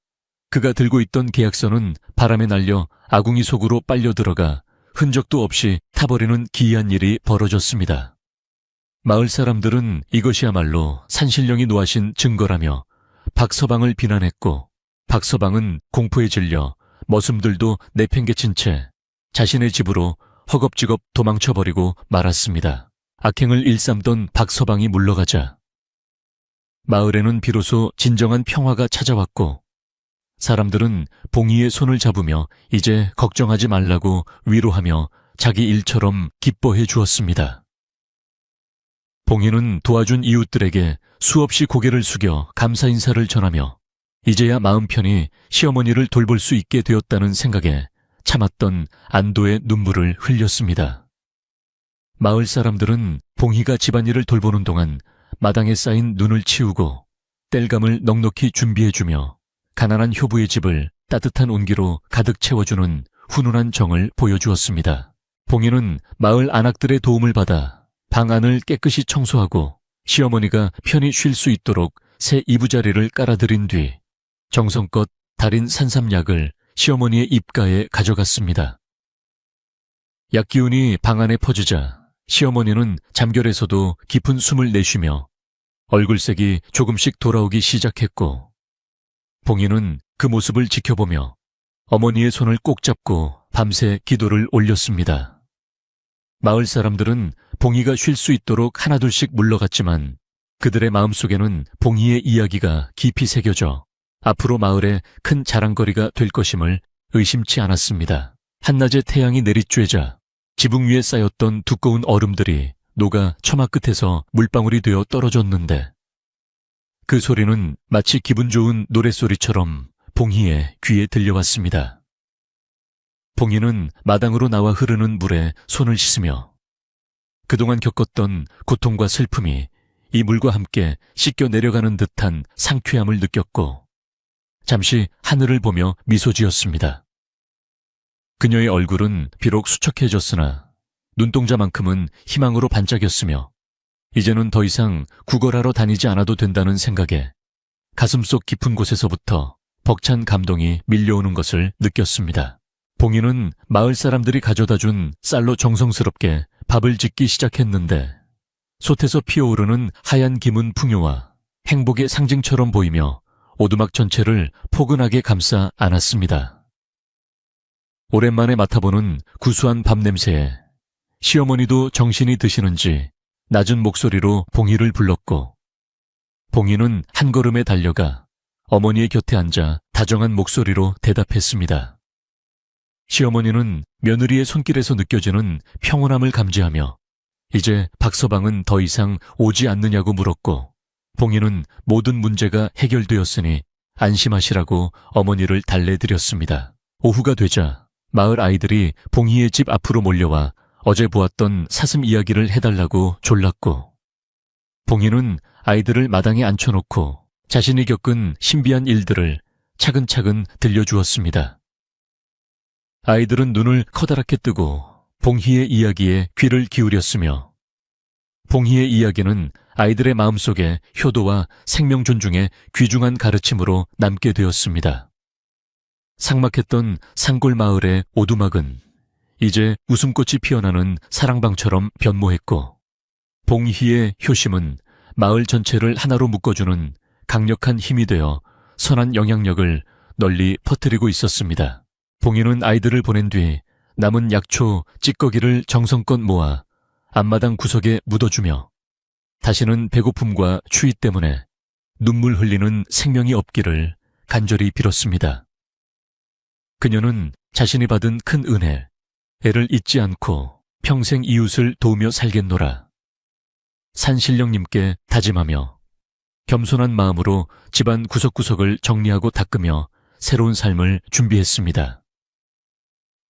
그가 들고 있던 계약서는 바람에 날려 아궁이 속으로 빨려 들어가 흔적도 없이 타버리는 기이한 일이 벌어졌습니다. 마을 사람들은 이것이야말로 산신령이 노하신 증거라며 박서방을 비난했고 박서방은 공포에 질려 머슴들도 내팽개친 채 자신의 집으로 허겁지겁 도망쳐버리고 말았습니다. 악행을 일삼던 박서방이 물러가자 마을에는 비로소 진정한 평화가 찾아왔고 사람들은 봉희의 손을 잡으며 이제 걱정하지 말라고 위로하며 자기 일처럼 기뻐해 주었습니다. 봉희는 도와준 이웃들에게 수없이 고개를 숙여 감사 인사를 전하며 이제야 마음 편히 시어머니를 돌볼 수 있게 되었다는 생각에 참았던 안도의 눈물을 흘렸습니다. 마을 사람들은 봉희가 집안일을 돌보는 동안 마당에 쌓인 눈을 치우고 땔감을 넉넉히 준비해주며 가난한 효부의 집을 따뜻한 온기로 가득 채워주는 훈훈한 정을 보여주었습니다. 봉희는 마을 안악들의 도움을 받아 방 안을 깨끗이 청소하고 시어머니가 편히 쉴 수 있도록 새 이부자리를 깔아드린 뒤 정성껏 달인 산삼약을 시어머니의 입가에 가져갔습니다. 약기운이 방 안에 퍼지자 시어머니는 잠결에서도 깊은 숨을 내쉬며 얼굴색이 조금씩 돌아오기 시작했고 봉희는 그 모습을 지켜보며 어머니의 손을 꼭 잡고 밤새 기도를 올렸습니다. 마을 사람들은 봉희가 쉴 수 있도록 하나둘씩 물러갔지만 그들의 마음속에는 봉희의 이야기가 깊이 새겨져 앞으로 마을에 큰 자랑거리가 될 것임을 의심치 않았습니다. 한낮에 태양이 내리쬐자 지붕 위에 쌓였던 두꺼운 얼음들이 녹아 처마 끝에서 물방울이 되어 떨어졌는데 그 소리는 마치 기분 좋은 노랫소리처럼 봉희의 귀에 들려왔습니다. 봉희는 마당으로 나와 흐르는 물에 손을 씻으며 그동안 겪었던 고통과 슬픔이 이 물과 함께 씻겨 내려가는 듯한 상쾌함을 느꼈고 잠시 하늘을 보며 미소 지었습니다. 그녀의 얼굴은 비록 수척해졌으나 눈동자만큼은 희망으로 반짝였으며 이제는 더 이상 구걸하러 다니지 않아도 된다는 생각에 가슴속 깊은 곳에서부터 벅찬 감동이 밀려오는 것을 느꼈습니다. 봉희는 마을 사람들이 가져다 준 쌀로 정성스럽게 밥을 짓기 시작했는데 솥에서 피어오르는 하얀 김은 풍요와 행복의 상징처럼 보이며 오두막 전체를 포근하게 감싸 안았습니다. 오랜만에 맡아보는 구수한 밥 냄새에 시어머니도 정신이 드시는지 낮은 목소리로 봉희를 불렀고 봉희는 한 걸음에 달려가 어머니의 곁에 앉아 다정한 목소리로 대답했습니다. 시어머니는 며느리의 손길에서 느껴지는 평온함을 감지하며 이제 박서방은 더 이상 오지 않느냐고 물었고 봉희는 모든 문제가 해결되었으니 안심하시라고 어머니를 달래드렸습니다. 오후가 되자 마을 아이들이 봉희의 집 앞으로 몰려와 어제 보았던 사슴 이야기를 해달라고 졸랐고 봉희는 아이들을 마당에 앉혀놓고 자신이 겪은 신비한 일들을 차근차근 들려주었습니다. 아이들은 눈을 커다랗게 뜨고 봉희의 이야기에 귀를 기울였으며 봉희의 이야기는 아이들의 마음속에 효도와 생명 존중의 귀중한 가르침으로 남게 되었습니다. 삭막했던 산골 마을의 오두막은 이제 웃음꽃이 피어나는 사랑방처럼 변모했고 봉희의 효심은 마을 전체를 하나로 묶어주는 강력한 힘이 되어 선한 영향력을 널리 퍼뜨리고 있었습니다. 봉희는 아이들을 보낸 뒤 남은 약초, 찌꺼기를 정성껏 모아 앞마당 구석에 묻어주며 다시는 배고픔과 추위 때문에 눈물 흘리는 생명이 없기를 간절히 빌었습니다. 그녀는 자신이 받은 큰 은혜, 애를 잊지 않고 평생 이웃을 도우며 살겠노라. 산신령님께 다짐하며 겸손한 마음으로 집안 구석구석을 정리하고 닦으며 새로운 삶을 준비했습니다.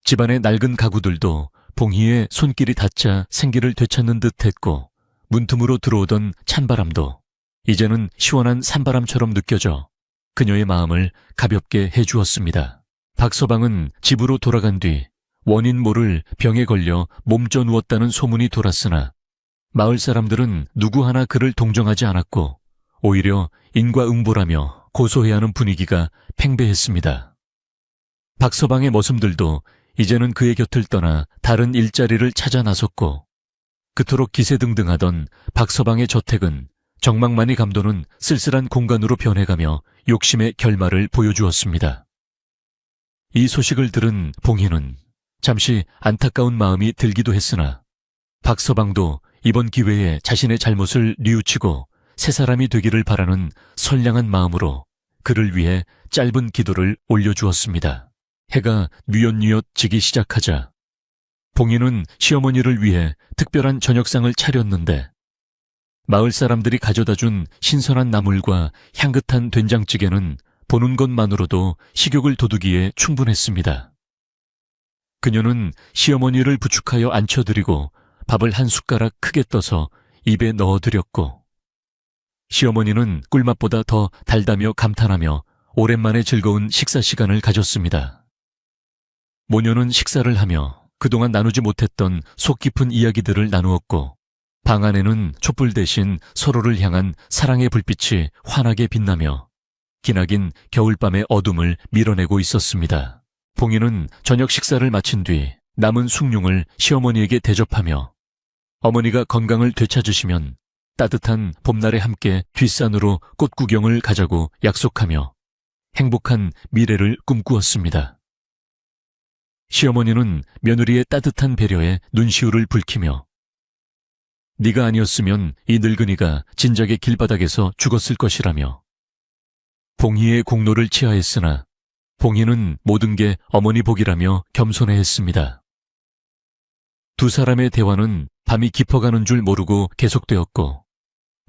집안의 낡은 가구들도 봉희의 손길이 닿자 생기를 되찾는 듯 했고, 문틈으로 들어오던 찬바람도 이제는 시원한 산바람처럼 느껴져 그녀의 마음을 가볍게 해주었습니다. 박서방은 집으로 돌아간 뒤 원인 모를 병에 걸려 몸져 누웠다는 소문이 돌았으나 마을 사람들은 누구 하나 그를 동정하지 않았고 오히려 인과응보라며 고소해야 하는 분위기가 팽배했습니다. 박서방의 머슴들도 이제는 그의 곁을 떠나 다른 일자리를 찾아 나섰고, 그토록 기세등등하던 박서방의 저택은 정막만이 감도는 쓸쓸한 공간으로 변해가며 욕심의 결말을 보여주었습니다. 이 소식을 들은 봉희는 잠시 안타까운 마음이 들기도 했으나 박서방도 이번 기회에 자신의 잘못을 뉘우치고 새 사람이 되기를 바라는 선량한 마음으로 그를 위해 짧은 기도를 올려주었습니다. 해가 뉘엿뉘엿 지기 시작하자 봉희는 시어머니를 위해 특별한 저녁상을 차렸는데, 마을 사람들이 가져다준 신선한 나물과 향긋한 된장찌개는 보는 것만으로도 식욕을 돋우기에 충분했습니다. 그녀는 시어머니를 부축하여 앉혀드리고 밥을 한 숟가락 크게 떠서 입에 넣어드렸고, 시어머니는 꿀맛보다 더 달다며 감탄하며 오랜만에 즐거운 식사 시간을 가졌습니다. 모녀는 식사를 하며 그동안 나누지 못했던 속 깊은 이야기들을 나누었고, 방 안에는 촛불 대신 서로를 향한 사랑의 불빛이 환하게 빛나며 기나긴 겨울밤의 어둠을 밀어내고 있었습니다. 봉희는 저녁 식사를 마친 뒤 남은 숭늉을 시어머니에게 대접하며 어머니가 건강을 되찾으시면 따뜻한 봄날에 함께 뒷산으로 꽃 구경을 가자고 약속하며 행복한 미래를 꿈꾸었습니다. 시어머니는 며느리의 따뜻한 배려에 눈시울을 붉히며 네가 아니었으면 이 늙은이가 진작에 길바닥에서 죽었을 것이라며 봉희의 공로를 치하했으나 봉희는 모든 게 어머니 복이라며 겸손해했습니다. 두 사람의 대화는 밤이 깊어가는 줄 모르고 계속되었고,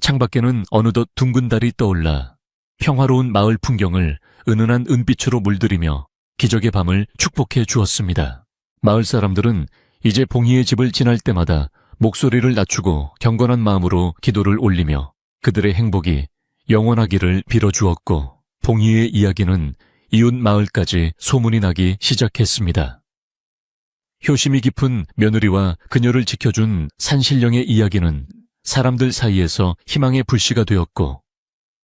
창밖에는 어느덧 둥근 달이 떠올라 평화로운 마을 풍경을 은은한 은빛으로 물들이며 기적의 밤을 축복해 주었습니다. 마을 사람들은 이제 봉희의 집을 지날 때마다 목소리를 낮추고 경건한 마음으로 기도를 올리며 그들의 행복이 영원하기를 빌어주었고, 봉희의 이야기는 이웃 마을까지 소문이 나기 시작했습니다. 효심이 깊은 며느리와 그녀를 지켜준 산신령의 이야기는 사람들 사이에서 희망의 불씨가 되었고,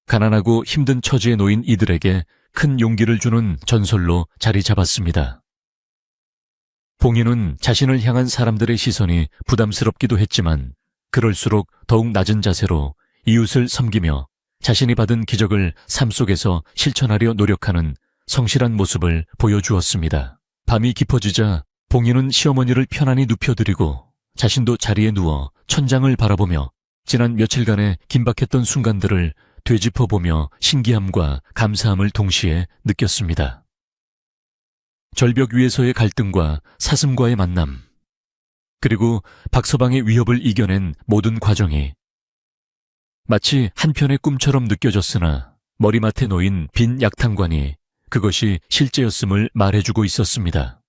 가난하고 힘든 처지에 놓인 이들에게 큰 용기를 주는 전설로 자리 잡았습니다. 봉희는 자신을 향한 사람들의 시선이 부담스럽기도 했지만 그럴수록 더욱 낮은 자세로 이웃을 섬기며 자신이 받은 기적을 삶 속에서 실천하려 노력하는 성실한 모습을 보여주었습니다. 밤이 깊어지자 봉희는 시어머니를 편안히 눕혀드리고 자신도 자리에 누워 천장을 바라보며 지난 며칠간의 긴박했던 순간들을 되짚어보며 신기함과 감사함을 동시에 느꼈습니다. 절벽 위에서의 갈등과 사슴과의 만남, 그리고 박서방의 위협을 이겨낸 모든 과정이 마치 한편의 꿈처럼 느껴졌으나 머리맡에 놓인 빈 약탕관이 그것이 실제였음을 말해주고 있었습니다.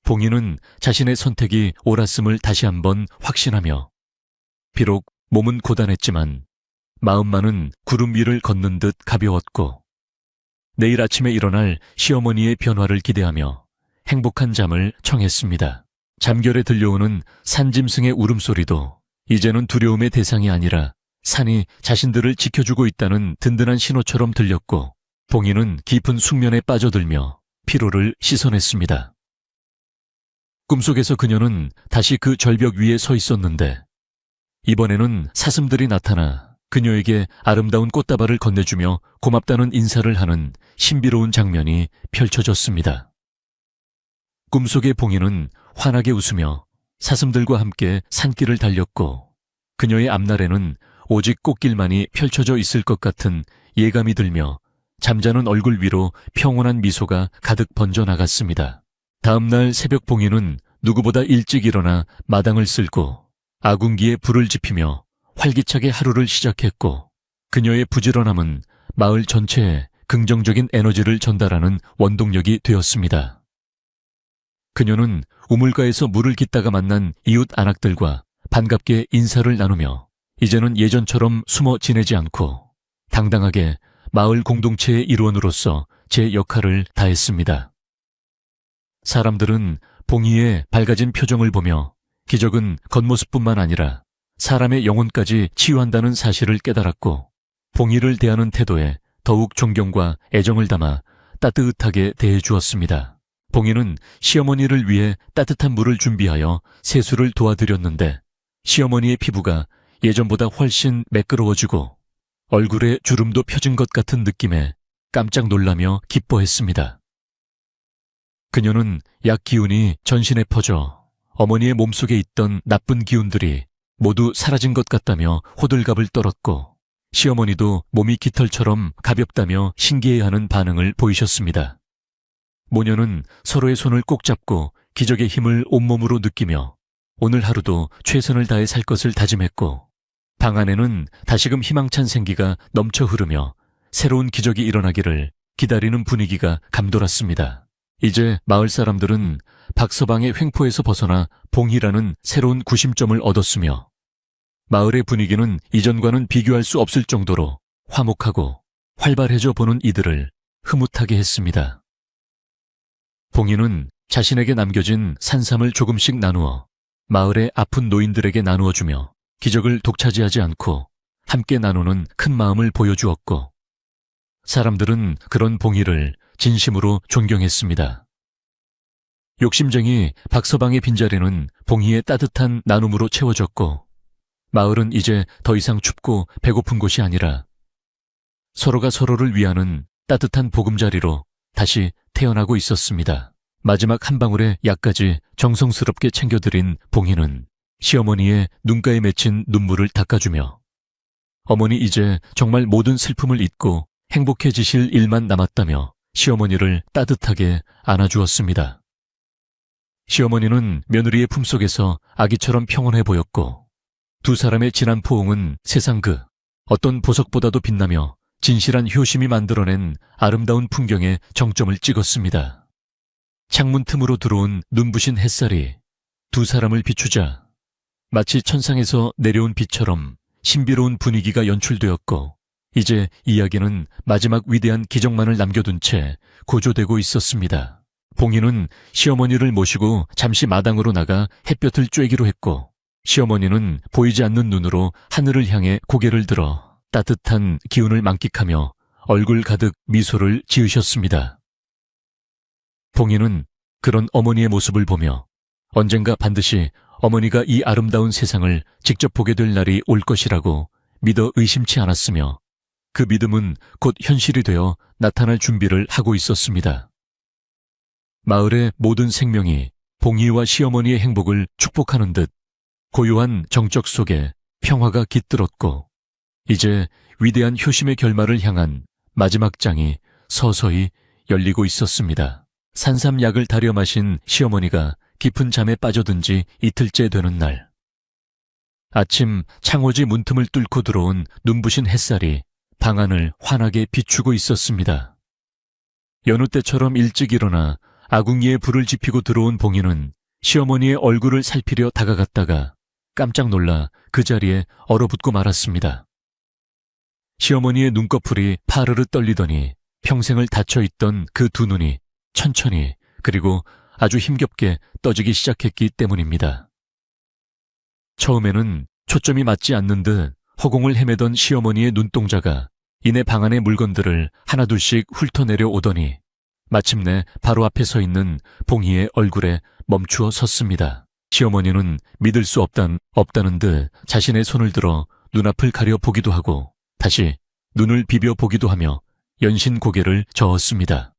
봉희는 자신의 선택이 옳았음을 다시 한번 확신하며 비록 몸은 고단했지만 마음만은 구름 위를 걷는 듯 가벼웠고, 내일 아침에 일어날 시어머니의 변화를 기대하며 행복한 잠을 청했습니다. 잠결에 들려오는 산짐승의 울음소리도 이제는 두려움의 대상이 아니라 산이 자신들을 지켜주고 있다는 든든한 신호처럼 들렸고, 봉희는 깊은 숙면에 빠져들며 피로를 씻어냈습니다. 꿈속에서 그녀는 다시 그 절벽 위에 서 있었는데, 이번에는 사슴들이 나타나 그녀에게 아름다운 꽃다발을 건네주며 고맙다는 인사를 하는 신비로운 장면이 펼쳐졌습니다. 꿈속의 봉희는 환하게 웃으며 사슴들과 함께 산길을 달렸고, 그녀의 앞날에는 오직 꽃길만이 펼쳐져 있을 것 같은 예감이 들며 잠자는 얼굴 위로 평온한 미소가 가득 번져나갔습니다. 다음날 새벽 봉희는 누구보다 일찍 일어나 마당을 쓸고 아궁기에 불을 지피며 활기차게 하루를 시작했고, 그녀의 부지런함은 마을 전체에 긍정적인 에너지를 전달하는 원동력이 되었습니다. 그녀는 우물가에서 물을 깃다가 만난 이웃 안악들과 반갑게 인사를 나누며 이제는 예전처럼 숨어 지내지 않고 당당하게 마을 공동체의 일원으로서 제 역할을 다했습니다. 사람들은 봉희의 밝아진 표정을 보며 기적은 겉모습뿐만 아니라 사람의 영혼까지 치유한다는 사실을 깨달았고, 봉희를 대하는 태도에 더욱 존경과 애정을 담아 따뜻하게 대해주었습니다. 봉희는 시어머니를 위해 따뜻한 물을 준비하여 세수를 도와드렸는데 시어머니의 피부가 예전보다 훨씬 매끄러워지고 얼굴에 주름도 펴진 것 같은 느낌에 깜짝 놀라며 기뻐했습니다. 그녀는 약 기운이 전신에 퍼져 어머니의 몸속에 있던 나쁜 기운들이 모두 사라진 것 같다며 호들갑을 떨었고, 시어머니도 몸이 깃털처럼 가볍다며 신기해하는 반응을 보이셨습니다. 모녀는 서로의 손을 꼭 잡고 기적의 힘을 온몸으로 느끼며 오늘 하루도 최선을 다해 살 것을 다짐했고, 방 안에는 다시금 희망찬 생기가 넘쳐 흐르며 새로운 기적이 일어나기를 기다리는 분위기가 감돌았습니다. 이제 마을 사람들은 박서방의 횡포에서 벗어나 봉희라는 새로운 구심점을 얻었으며 마을의 분위기는 이전과는 비교할 수 없을 정도로 화목하고 활발해져 보는 이들을 흐뭇하게 했습니다. 봉희는 자신에게 남겨진 산삼을 조금씩 나누어 마을의 아픈 노인들에게 나누어주며 기적을 독차지하지 않고 함께 나누는 큰 마음을 보여주었고, 사람들은 그런 봉희를 진심으로 존경했습니다. 욕심쟁이 박서방의 빈자리는 봉희의 따뜻한 나눔으로 채워졌고, 마을은 이제 더 이상 춥고 배고픈 곳이 아니라 서로가 서로를 위하는 따뜻한 보금자리로 다시 태어나고 있었습니다. 마지막 한 방울의 약까지 정성스럽게 챙겨드린 봉희는 시어머니의 눈가에 맺힌 눈물을 닦아주며 어머니 이제 정말 모든 슬픔을 잊고 행복해지실 일만 남았다며 시어머니를 따뜻하게 안아주었습니다. 시어머니는 며느리의 품속에서 아기처럼 평온해 보였고, 두 사람의 진한 포옹은 세상 그 어떤 보석보다도 빛나며 진실한 효심이 만들어낸 아름다운 풍경에 정점을 찍었습니다. 창문 틈으로 들어온 눈부신 햇살이 두 사람을 비추자 마치 천상에서 내려온 빛처럼 신비로운 분위기가 연출되었고, 이제 이야기는 마지막 위대한 기적만을 남겨둔 채 고조되고 있었습니다. 봉희는 시어머니를 모시고 잠시 마당으로 나가 햇볕을 쬐기로 했고, 시어머니는 보이지 않는 눈으로 하늘을 향해 고개를 들어 따뜻한 기운을 만끽하며 얼굴 가득 미소를 지으셨습니다. 봉희는 그런 어머니의 모습을 보며 언젠가 반드시 어머니가 이 아름다운 세상을 직접 보게 될 날이 올 것이라고 믿어 의심치 않았으며, 그 믿음은 곧 현실이 되어 나타날 준비를 하고 있었습니다. 마을의 모든 생명이 봉희와 시어머니의 행복을 축복하는 듯 고요한 정적 속에 평화가 깃들었고, 이제 위대한 효심의 결말을 향한 마지막 장이 서서히 열리고 있었습니다. 산삼약을 다려 마신 시어머니가 깊은 잠에 빠져든 지 이틀째 되는 날, 아침 창호지 문틈을 뚫고 들어온 눈부신 햇살이 방 안을 환하게 비추고 있었습니다. 여느 때처럼 일찍 일어나 아궁이에 불을 지피고 들어온 봉희는 시어머니의 얼굴을 살피려 다가갔다가 깜짝 놀라 그 자리에 얼어붙고 말았습니다. 시어머니의 눈꺼풀이 파르르 떨리더니 평생을 닫혀있던 그 두 눈이 천천히 그리고 아주 힘겹게 떠지기 시작했기 때문입니다. 처음에는 초점이 맞지 않는 듯 허공을 헤매던 시어머니의 눈동자가 이내 방 안의 물건들을 하나둘씩 훑어내려 오더니 마침내 바로 앞에 서 있는 봉희의 얼굴에 멈추어 섰습니다. 시어머니는 믿을 수 없다는 듯 자신의 손을 들어 눈앞을 가려 보기도 하고 다시 눈을 비벼 보기도 하며 연신 고개를 저었습니다.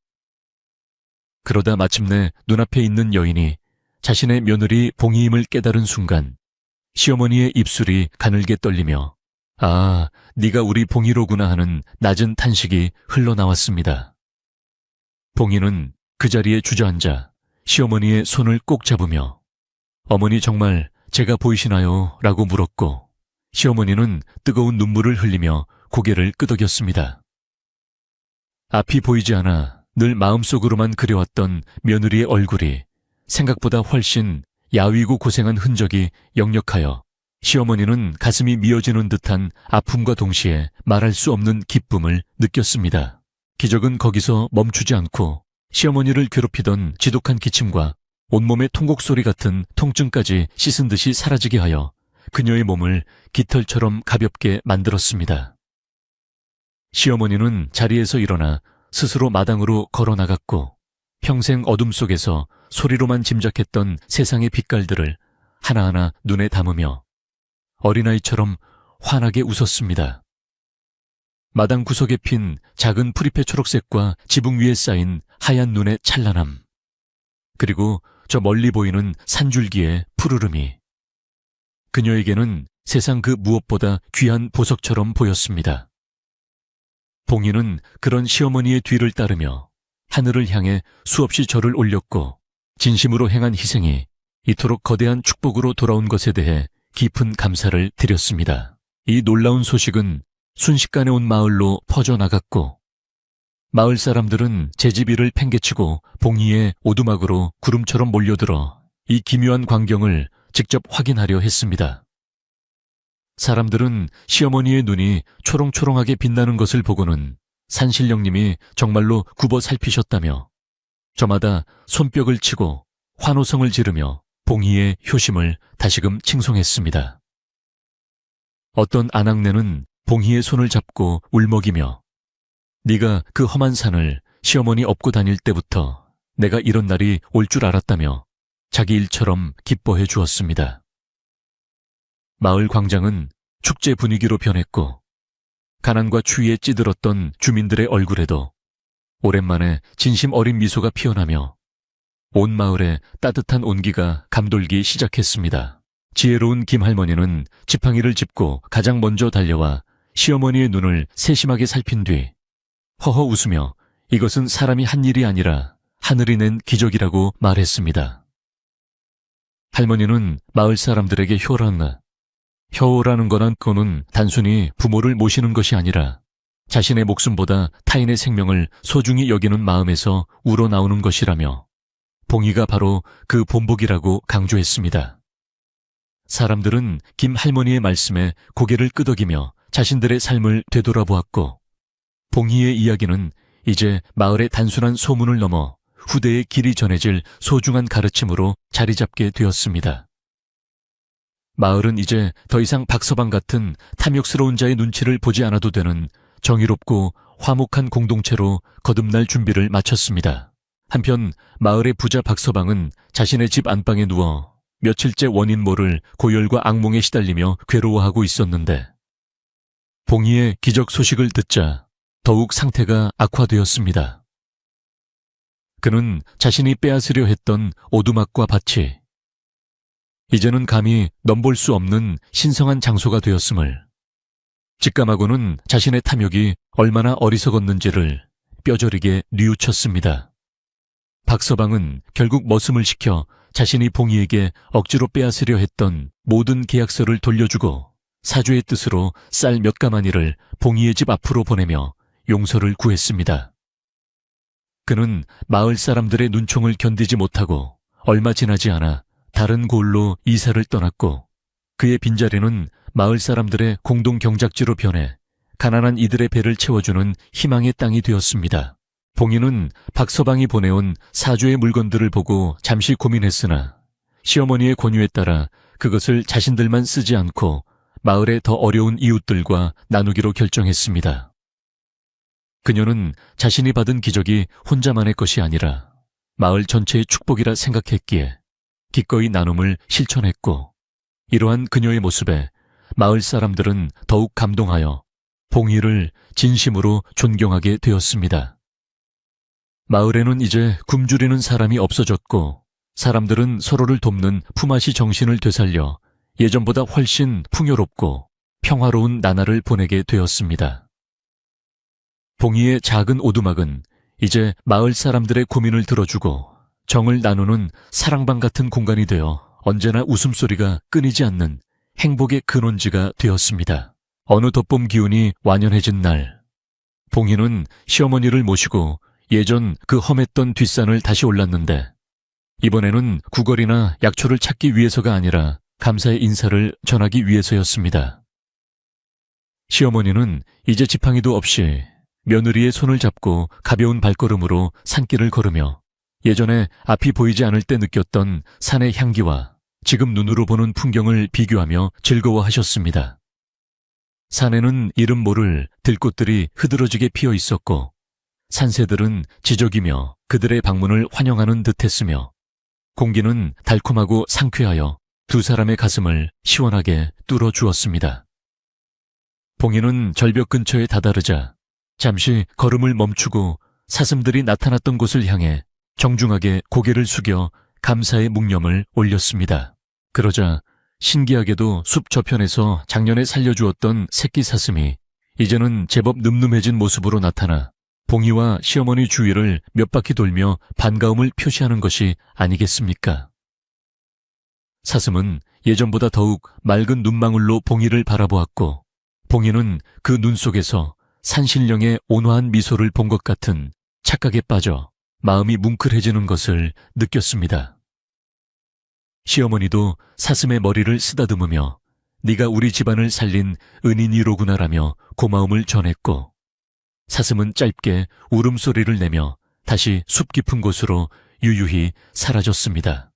그러다 마침내 눈앞에 있는 여인이 자신의 며느리 봉희임을 깨달은 순간 시어머니의 입술이 가늘게 떨리며 아, 네가 우리 봉희로구나 하는 낮은 탄식이 흘러나왔습니다. 봉희는 그 자리에 주저앉아 시어머니의 손을 꼭 잡으며 어머니 정말 제가 보이시나요? 라고 물었고 시어머니는 뜨거운 눈물을 흘리며 고개를 끄덕였습니다. 앞이 보이지 않아 늘 마음속으로만 그려왔던 며느리의 얼굴이 생각보다 훨씬 야위고 고생한 흔적이 역력하여 시어머니는 가슴이 미어지는 듯한 아픔과 동시에 말할 수 없는 기쁨을 느꼈습니다. 기적은 거기서 멈추지 않고 시어머니를 괴롭히던 지독한 기침과 온몸의 통곡 소리 같은 통증까지 씻은 듯이 사라지게 하여 그녀의 몸을 깃털처럼 가볍게 만들었습니다. 시어머니는 자리에서 일어나 스스로 마당으로 걸어 나갔고 평생 어둠 속에서 소리로만 짐작했던 세상의 빛깔들을 하나하나 눈에 담으며 어린아이처럼 환하게 웃었습니다. 마당 구석에 핀 작은 프리페 초록색과 지붕 위에 쌓인 하얀 눈의 찬란함, 그리고 저 멀리 보이는 산줄기의 푸르름이 그녀에게는 세상 그 무엇보다 귀한 보석처럼 보였습니다. 봉이는 그런 시어머니의 뒤를 따르며 하늘을 향해 수없이 절을 올렸고 진심으로 행한 희생이 이토록 거대한 축복으로 돌아온 것에 대해 깊은 감사를 드렸습니다. 이 놀라운 소식은 순식간에 온 마을로 퍼져나갔고 마을 사람들은 제지비를 팽개치고 봉이의 오두막으로 구름처럼 몰려들어 이 기묘한 광경을 직접 확인하려 했습니다. 사람들은 시어머니의 눈이 초롱초롱하게 빛나는 것을 보고는 산신령님이 정말로 굽어 살피셨다며 저마다 손뼉을 치고 환호성을 지르며 봉이의 효심을 다시금 칭송했습니다. 어떤 아낙네는 봉이의 손을 잡고 울먹이며 네가 그 험한 산을 시어머니 업고 다닐 때부터 내가 이런 날이 올 줄 알았다며 자기 일처럼 기뻐해 주었습니다. 마을 광장은 축제 분위기로 변했고 가난과 추위에 찌들었던 주민들의 얼굴에도 오랜만에 진심 어린 미소가 피어나며 온 마을에 따뜻한 온기가 감돌기 시작했습니다. 지혜로운 김할머니는 지팡이를 짚고 가장 먼저 달려와 시어머니의 눈을 세심하게 살핀 뒤 허허 웃으며 이것은 사람이 한 일이 아니라 하늘이 낸 기적이라고 말했습니다. 할머니는 마을 사람들에게 효라는 거는 단순히 부모를 모시는 것이 아니라 자신의 목숨보다 타인의 생명을 소중히 여기는 마음에서 우러나오는 것이라며 봉이가 바로 그 본보기라고 강조했습니다. 사람들은 김 할머니의 말씀에 고개를 끄덕이며 자신들의 삶을 되돌아보았고 봉이의 이야기는 이제 마을의 단순한 소문을 넘어 후대에 길이 전해질 소중한 가르침으로 자리 잡게 되었습니다. 마을은 이제 더 이상 박서방 같은 탐욕스러운 자의 눈치를 보지 않아도 되는 정의롭고 화목한 공동체로 거듭날 준비를 마쳤습니다. 한편 마을의 부자 박서방은 자신의 집 안방에 누워 며칠째 원인 모를 고열과 악몽에 시달리며 괴로워하고 있었는데 봉이의 기적 소식을 듣자 더욱 상태가 악화되었습니다. 그는 자신이 빼앗으려 했던 오두막과 밭이 이제는 감히 넘볼 수 없는 신성한 장소가 되었음을 직감하고는 자신의 탐욕이 얼마나 어리석었는지를 뼈저리게 뉘우쳤습니다. 박서방은 결국 머슴을 시켜 자신이 봉이에게 억지로 빼앗으려 했던 모든 계약서를 돌려주고 사주의 뜻으로 쌀 몇 가마니를 봉이의 집 앞으로 보내며 용서를 구했습니다. 그는 마을 사람들의 눈총을 견디지 못하고 얼마 지나지 않아 다른 고을로 이사를 떠났고 그의 빈자리는 마을 사람들의 공동 경작지로 변해 가난한 이들의 배를 채워주는 희망의 땅이 되었습니다. 봉이는 박서방이 보내온 사주의 물건들을 보고 잠시 고민했으나 시어머니의 권유에 따라 그것을 자신들만 쓰지 않고 마을의 더 어려운 이웃들과 나누기로 결정했습니다. 그녀는 자신이 받은 기적이 혼자만의 것이 아니라 마을 전체의 축복이라 생각했기에 기꺼이 나눔을 실천했고 이러한 그녀의 모습에 마을 사람들은 더욱 감동하여 봉이를 진심으로 존경하게 되었습니다. 마을에는 이제 굶주리는 사람이 없어졌고 사람들은 서로를 돕는 품앗이 정신을 되살려 예전보다 훨씬 풍요롭고 평화로운 나날을 보내게 되었습니다. 봉이의 작은 오두막은 이제 마을 사람들의 고민을 들어주고 정을 나누는 사랑방 같은 공간이 되어 언제나 웃음소리가 끊이지 않는 행복의 근원지가 되었습니다. 어느 덧봄 기운이 완연해진 날, 봉희는 시어머니를 모시고 예전 그 험했던 뒷산을 다시 올랐는데 이번에는 구걸이나 약초를 찾기 위해서가 아니라 감사의 인사를 전하기 위해서였습니다. 시어머니는 이제 지팡이도 없이 며느리의 손을 잡고 가벼운 발걸음으로 산길을 걸으며 예전에 앞이 보이지 않을 때 느꼈던 산의 향기와 지금 눈으로 보는 풍경을 비교하며 즐거워하셨습니다. 산에는 이름 모를 들꽃들이 흐드러지게 피어 있었고 산새들은 지저귀며 그들의 방문을 환영하는 듯했으며 공기는 달콤하고 상쾌하여 두 사람의 가슴을 시원하게 뚫어주었습니다. 봉희는 절벽 근처에 다다르자 잠시 걸음을 멈추고 사슴들이 나타났던 곳을 향해 정중하게 고개를 숙여 감사의 묵념을 올렸습니다. 그러자 신기하게도 숲 저편에서 작년에 살려주었던 새끼 사슴이 이제는 제법 늠름해진 모습으로 나타나 봉희와 시어머니 주위를 몇 바퀴 돌며 반가움을 표시하는 것이 아니겠습니까? 사슴은 예전보다 더욱 맑은 눈망울로 봉희를 바라보았고 봉희는 그 눈 속에서 산신령의 온화한 미소를 본 것 같은 착각에 빠져 마음이 뭉클해지는 것을 느꼈습니다. 시어머니도 사슴의 머리를 쓰다듬으며 네가 우리 집안을 살린 은인이로구나라며 고마움을 전했고 사슴은 짧게 울음소리를 내며 다시 숲 깊은 곳으로 유유히 사라졌습니다.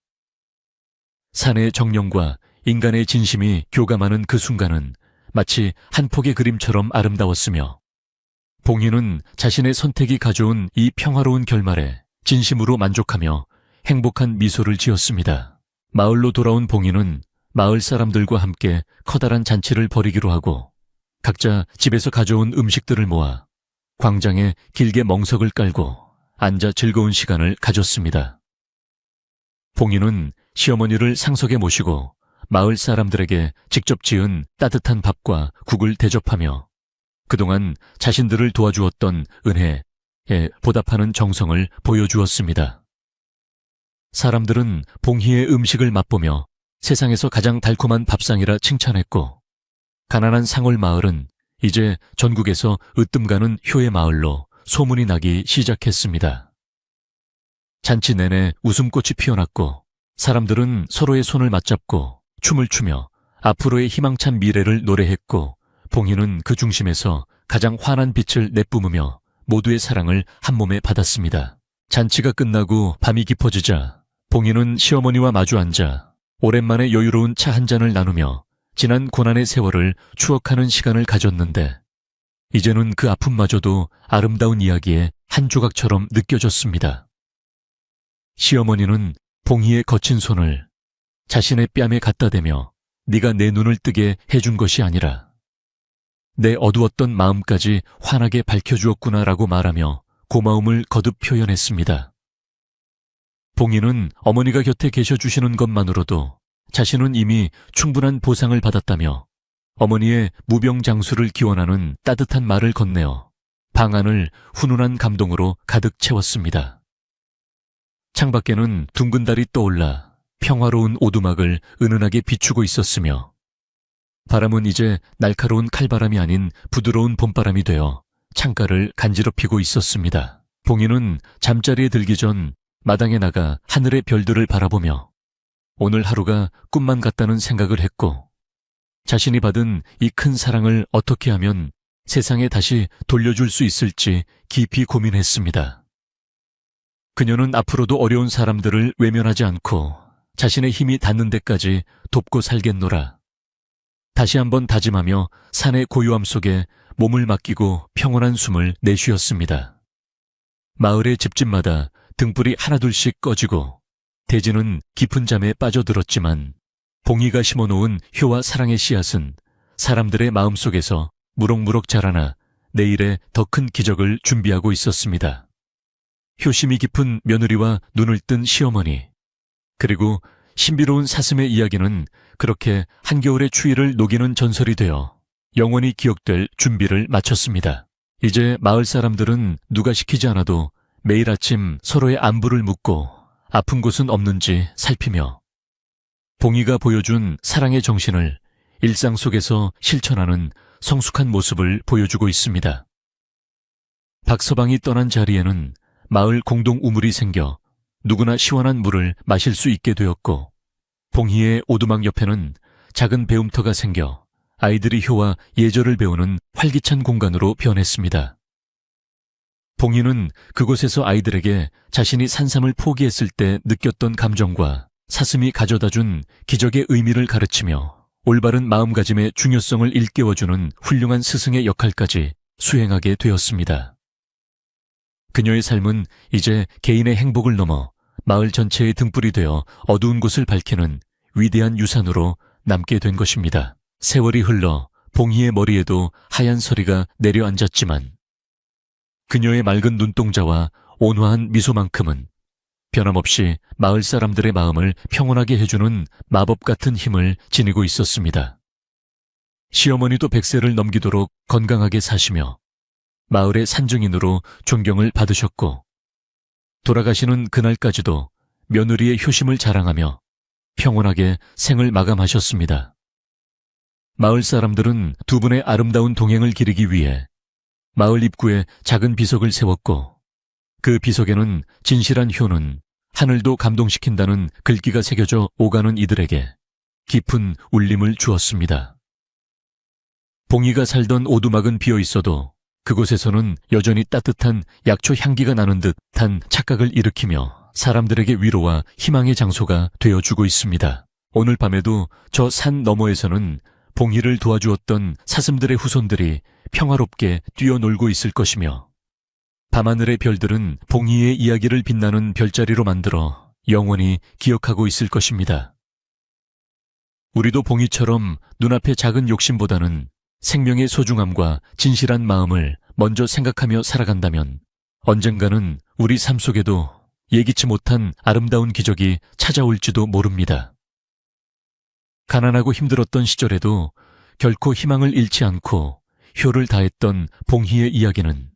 산의 정령과 인간의 진심이 교감하는 그 순간은 마치 한 폭의 그림처럼 아름다웠으며 봉희는 자신의 선택이 가져온 이 평화로운 결말에 진심으로 만족하며 행복한 미소를 지었습니다. 마을로 돌아온 봉희는 마을 사람들과 함께 커다란 잔치를 벌이기로 하고 각자 집에서 가져온 음식들을 모아 광장에 길게 멍석을 깔고 앉아 즐거운 시간을 가졌습니다. 봉희는 시어머니를 상석에 모시고 마을 사람들에게 직접 지은 따뜻한 밥과 국을 대접하며 그동안 자신들을 도와주었던 은혜에 보답하는 정성을 보여주었습니다. 사람들은 봉희의 음식을 맛보며 세상에서 가장 달콤한 밥상이라 칭찬했고 가난한 상월 마을은 이제 전국에서 으뜸가는 효의 마을로 소문이 나기 시작했습니다. 잔치 내내 웃음꽃이 피어났고 사람들은 서로의 손을 맞잡고 춤을 추며 앞으로의 희망찬 미래를 노래했고 봉희는 그 중심에서 가장 환한 빛을 내뿜으며 모두의 사랑을 한몸에 받았습니다. 잔치가 끝나고 밤이 깊어지자 봉희는 시어머니와 마주 앉아 오랜만에 여유로운 차 한 잔을 나누며 지난 고난의 세월을 추억하는 시간을 가졌는데 이제는 그 아픔마저도 아름다운 이야기의 한 조각처럼 느껴졌습니다. 시어머니는 봉희의 거친 손을 자신의 뺨에 갖다 대며 네가 내 눈을 뜨게 해준 것이 아니라 내 어두웠던 마음까지 환하게 밝혀주었구나라고 말하며 고마움을 거듭 표현했습니다. 봉희는 어머니가 곁에 계셔주시는 것만으로도 자신은 이미 충분한 보상을 받았다며 어머니의 무병장수를 기원하는 따뜻한 말을 건네어 방 안을 훈훈한 감동으로 가득 채웠습니다. 창밖에는 둥근 달이 떠올라 평화로운 오두막을 은은하게 비추고 있었으며 바람은 이제 날카로운 칼바람이 아닌 부드러운 봄바람이 되어 창가를 간지럽히고 있었습니다. 봉희는 잠자리에 들기 전 마당에 나가 하늘의 별들을 바라보며 오늘 하루가 꿈만 같다는 생각을 했고 자신이 받은 이 큰 사랑을 어떻게 하면 세상에 다시 돌려줄 수 있을지 깊이 고민했습니다. 그녀는 앞으로도 어려운 사람들을 외면하지 않고 자신의 힘이 닿는 데까지 돕고 살겠노라. 다시 한번 다짐하며 산의 고요함 속에 몸을 맡기고 평온한 숨을 내쉬었습니다. 마을의 집집마다 등불이 하나둘씩 꺼지고 대지는 깊은 잠에 빠져들었지만 봉희가 심어놓은 효와 사랑의 씨앗은 사람들의 마음속에서 무럭무럭 자라나 내일의 더 큰 기적을 준비하고 있었습니다. 효심이 깊은 며느리와 눈을 뜬 시어머니, 그리고 신비로운 사슴의 이야기는 그렇게 한겨울의 추위를 녹이는 전설이 되어 영원히 기억될 준비를 마쳤습니다. 이제 마을 사람들은 누가 시키지 않아도 매일 아침 서로의 안부를 묻고 아픈 곳은 없는지 살피며 봉희가 보여준 사랑의 정신을 일상 속에서 실천하는 성숙한 모습을 보여주고 있습니다. 박서방이 떠난 자리에는 마을 공동 우물이 생겨 누구나 시원한 물을 마실 수 있게 되었고, 봉희의 오두막 옆에는 작은 배움터가 생겨 아이들이 효와 예절을 배우는 활기찬 공간으로 변했습니다. 봉희는 그곳에서 아이들에게 자신이 산삼을 포기했을 때 느꼈던 감정과 사슴이 가져다준 기적의 의미를 가르치며 올바른 마음가짐의 중요성을 일깨워주는 훌륭한 스승의 역할까지 수행하게 되었습니다. 그녀의 삶은 이제 개인의 행복을 넘어 마을 전체의 등불이 되어 어두운 곳을 밝히는 위대한 유산으로 남게 된 것입니다. 세월이 흘러 봉희의 머리에도 하얀 서리가 내려앉았지만 그녀의 맑은 눈동자와 온화한 미소만큼은 변함없이 마을 사람들의 마음을 평온하게 해주는 마법 같은 힘을 지니고 있었습니다. 시어머니도 100세를 넘기도록 건강하게 사시며 마을의 산증인으로 존경을 받으셨고, 돌아가시는 그날까지도 며느리의 효심을 자랑하며 평온하게 생을 마감하셨습니다. 마을 사람들은 두 분의 아름다운 동행을 기리기 위해 마을 입구에 작은 비석을 세웠고, 그 비석에는 진실한 효는 하늘도 감동시킨다는 글귀가 새겨져 오가는 이들에게 깊은 울림을 주었습니다. 봉희가 살던 오두막은 비어 있어도 그곳에서는 여전히 따뜻한 약초 향기가 나는 듯한 착각을 일으키며 사람들에게 위로와 희망의 장소가 되어주고 있습니다. 오늘 밤에도 저 산 너머에서는 봉희를 도와주었던 사슴들의 후손들이 평화롭게 뛰어놀고 있을 것이며, 밤하늘의 별들은 봉희의 이야기를 빛나는 별자리로 만들어 영원히 기억하고 있을 것입니다. 우리도 봉희처럼 눈앞의 작은 욕심보다는 생명의 소중함과 진실한 마음을 먼저 생각하며 살아간다면 언젠가는 우리 삶 속에도 예기치 못한 아름다운 기적이 찾아올지도 모릅니다. 가난하고 힘들었던 시절에도 결코 희망을 잃지 않고 효를 다했던 봉희의 이야기는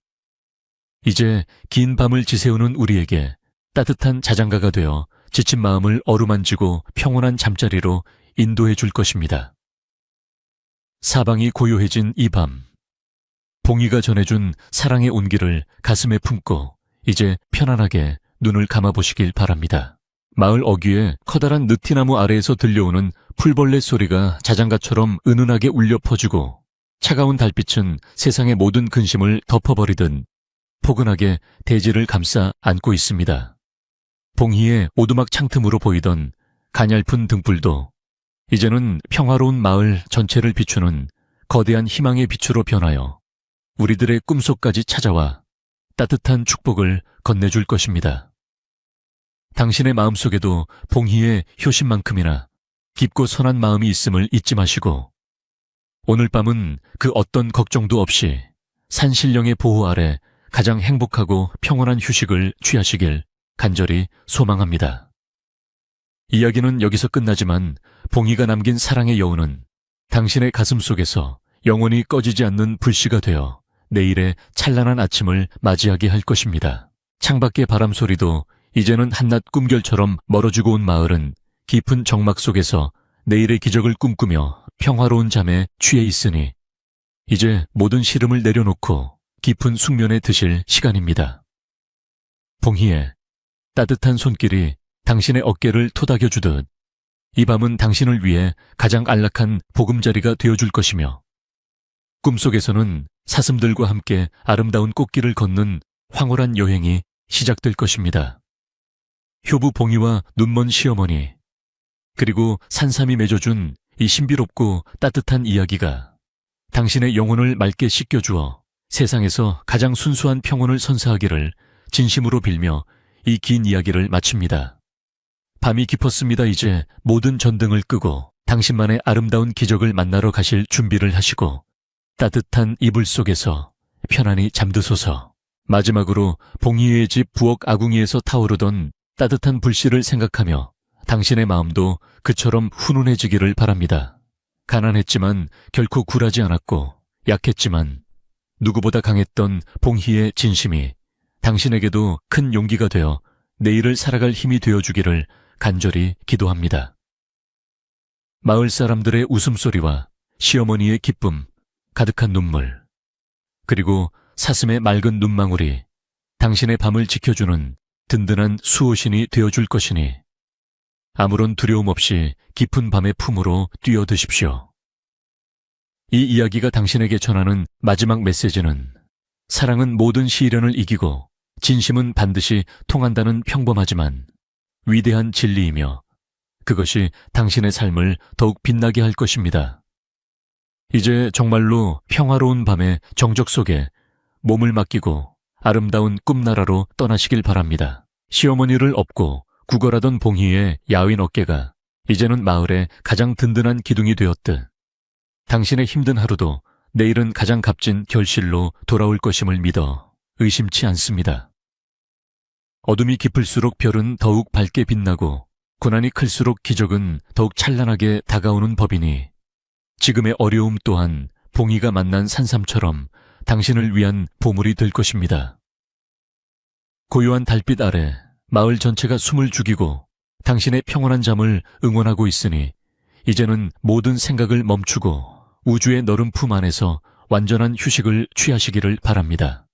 이제 긴 밤을 지새우는 우리에게 따뜻한 자장가가 되어 지친 마음을 어루만지고 평온한 잠자리로 인도해 줄 것입니다. 사방이 고요해진 이 밤, 봉희가 전해준 사랑의 온기를 가슴에 품고 이제 편안하게 눈을 감아보시길 바랍니다. 마을 어귀에 커다란 느티나무 아래에서 들려오는 풀벌레 소리가 자장가처럼 은은하게 울려 퍼지고, 차가운 달빛은 세상의 모든 근심을 덮어버리듯 포근하게 대지를 감싸 안고 있습니다. 봉희의 오두막 창틈으로 보이던 가냘픈 등불도 이제는 평화로운 마을 전체를 비추는 거대한 희망의 빛으로 변하여 우리들의 꿈속까지 찾아와 따뜻한 축복을 건네줄 것입니다. 당신의 마음속에도 봉희의 효심만큼이나 깊고 선한 마음이 있음을 잊지 마시고, 오늘 밤은 그 어떤 걱정도 없이 산신령의 보호 아래 가장 행복하고 평온한 휴식을 취하시길 간절히 소망합니다. 이야기는 여기서 끝나지만 봉희가 남긴 사랑의 여운은 당신의 가슴 속에서 영원히 꺼지지 않는 불씨가 되어 내일의 찬란한 아침을 맞이하게 할 것입니다. 창밖의 바람 소리도 이제는 한낮 꿈결처럼 멀어지고 온 마을은 깊은 정막 속에서 내일의 기적을 꿈꾸며 평화로운 잠에 취해 있으니 이제 모든 시름을 내려놓고 깊은 숙면에 드실 시간입니다. 봉희의 따뜻한 손길이 당신의 어깨를 토닥여주듯 이 밤은 당신을 위해 가장 안락한 보금자리가 되어줄 것이며, 꿈속에서는 사슴들과 함께 아름다운 꽃길을 걷는 황홀한 여행이 시작될 것입니다. 효부 봉희와 눈먼 시어머니, 그리고 산삼이 맺어준 이 신비롭고 따뜻한 이야기가 당신의 영혼을 맑게 씻겨주어 세상에서 가장 순수한 평온을 선사하기를 진심으로 빌며 이 긴 이야기를 마칩니다. 밤이 깊었습니다. 이제 모든 전등을 끄고 당신만의 아름다운 기적을 만나러 가실 준비를 하시고 따뜻한 이불 속에서 편안히 잠드소서. 마지막으로 봉희의 집 부엌 아궁이에서 타오르던 따뜻한 불씨를 생각하며 당신의 마음도 그처럼 훈훈해지기를 바랍니다. 가난했지만 결코 굴하지 않았고, 약했지만 누구보다 강했던 봉희의 진심이 당신에게도 큰 용기가 되어 내일을 살아갈 힘이 되어주기를 간절히 기도합니다. 마을 사람들의 웃음소리와 시어머니의 기쁨, 가득한 눈물, 그리고 사슴의 맑은 눈망울이 당신의 밤을 지켜주는 든든한 수호신이 되어줄 것이니 아무런 두려움 없이 깊은 밤의 품으로 뛰어드십시오. 이 이야기가 당신에게 전하는 마지막 메시지는 사랑은 모든 시련을 이기고 진심은 반드시 통한다는 평범하지만 위대한 진리이며 그것이 당신의 삶을 더욱 빛나게 할 것입니다. 이제 정말로 평화로운 밤의 정적 속에 몸을 맡기고 아름다운 꿈나라로 떠나시길 바랍니다. 시어머니를 업고 구걸하던 봉희의 야윈 어깨가 이제는 마을의 가장 든든한 기둥이 되었듯 당신의 힘든 하루도 내일은 가장 값진 결실로 돌아올 것임을 믿어 의심치 않습니다. 어둠이 깊을수록 별은 더욱 밝게 빛나고 고난이 클수록 기적은 더욱 찬란하게 다가오는 법이니 지금의 어려움 또한 봉희가 만난 산삼처럼 당신을 위한 보물이 될 것입니다. 고요한 달빛 아래 마을 전체가 숨을 죽이고 당신의 평온한 잠을 응원하고 있으니 이제는 모든 생각을 멈추고 우주의 너른 품 안에서 완전한 휴식을 취하시기를 바랍니다.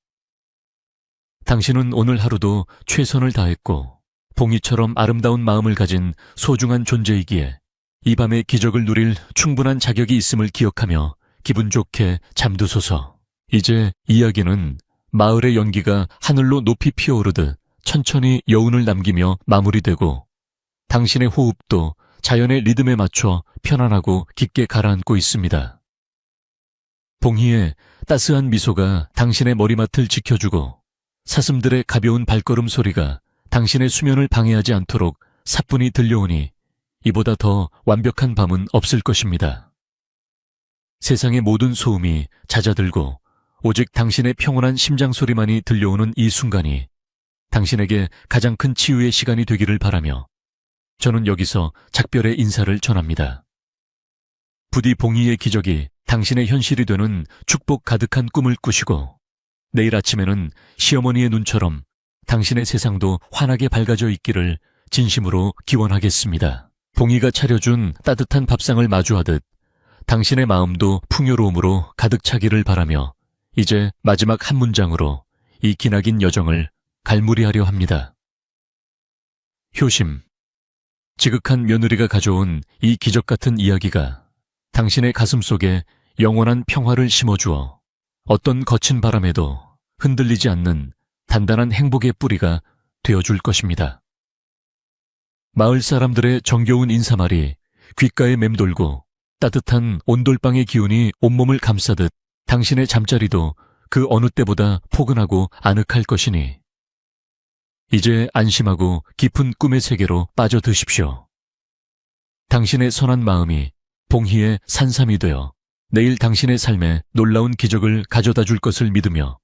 당신은 오늘 하루도 최선을 다했고 봉희처럼 아름다운 마음을 가진 소중한 존재이기에 이 밤의 기적을 누릴 충분한 자격이 있음을 기억하며 기분 좋게 잠드소서. 이제 이야기는 마을의 연기가 하늘로 높이 피어오르듯 천천히 여운을 남기며 마무리되고 당신의 호흡도 자연의 리듬에 맞춰 편안하고 깊게 가라앉고 있습니다. 봉희의 따스한 미소가 당신의 머리맡을 지켜주고 사슴들의 가벼운 발걸음 소리가 당신의 수면을 방해하지 않도록 사뿐히 들려오니 이보다 더 완벽한 밤은 없을 것입니다. 세상의 모든 소음이 잦아들고 오직 당신의 평온한 심장 소리만이 들려오는 이 순간이 당신에게 가장 큰 치유의 시간이 되기를 바라며 저는 여기서 작별의 인사를 전합니다. 부디 봉희의 기적이 당신의 현실이 되는 축복 가득한 꿈을 꾸시고 내일 아침에는 시어머니의 눈처럼 당신의 세상도 환하게 밝아져 있기를 진심으로 기원하겠습니다. 봉희가 차려준 따뜻한 밥상을 마주하듯 당신의 마음도 풍요로움으로 가득 차기를 바라며 이제 마지막 한 문장으로 이 기나긴 여정을 갈무리하려 합니다. 효심. 지극한 며느리가 가져온 이 기적 같은 이야기가 당신의 가슴 속에 영원한 평화를 심어주어 어떤 거친 바람에도 흔들리지 않는 단단한 행복의 뿌리가 되어줄 것입니다. 마을 사람들의 정겨운 인사말이 귓가에 맴돌고 따뜻한 온돌방의 기운이 온몸을 감싸듯 당신의 잠자리도 그 어느 때보다 포근하고 아늑할 것이니 이제 안심하고 깊은 꿈의 세계로 빠져드십시오. 당신의 선한 마음이 봉희의 산삼이 되어 내일 당신의 삶에 놀라운 기적을 가져다 줄 것을 믿으며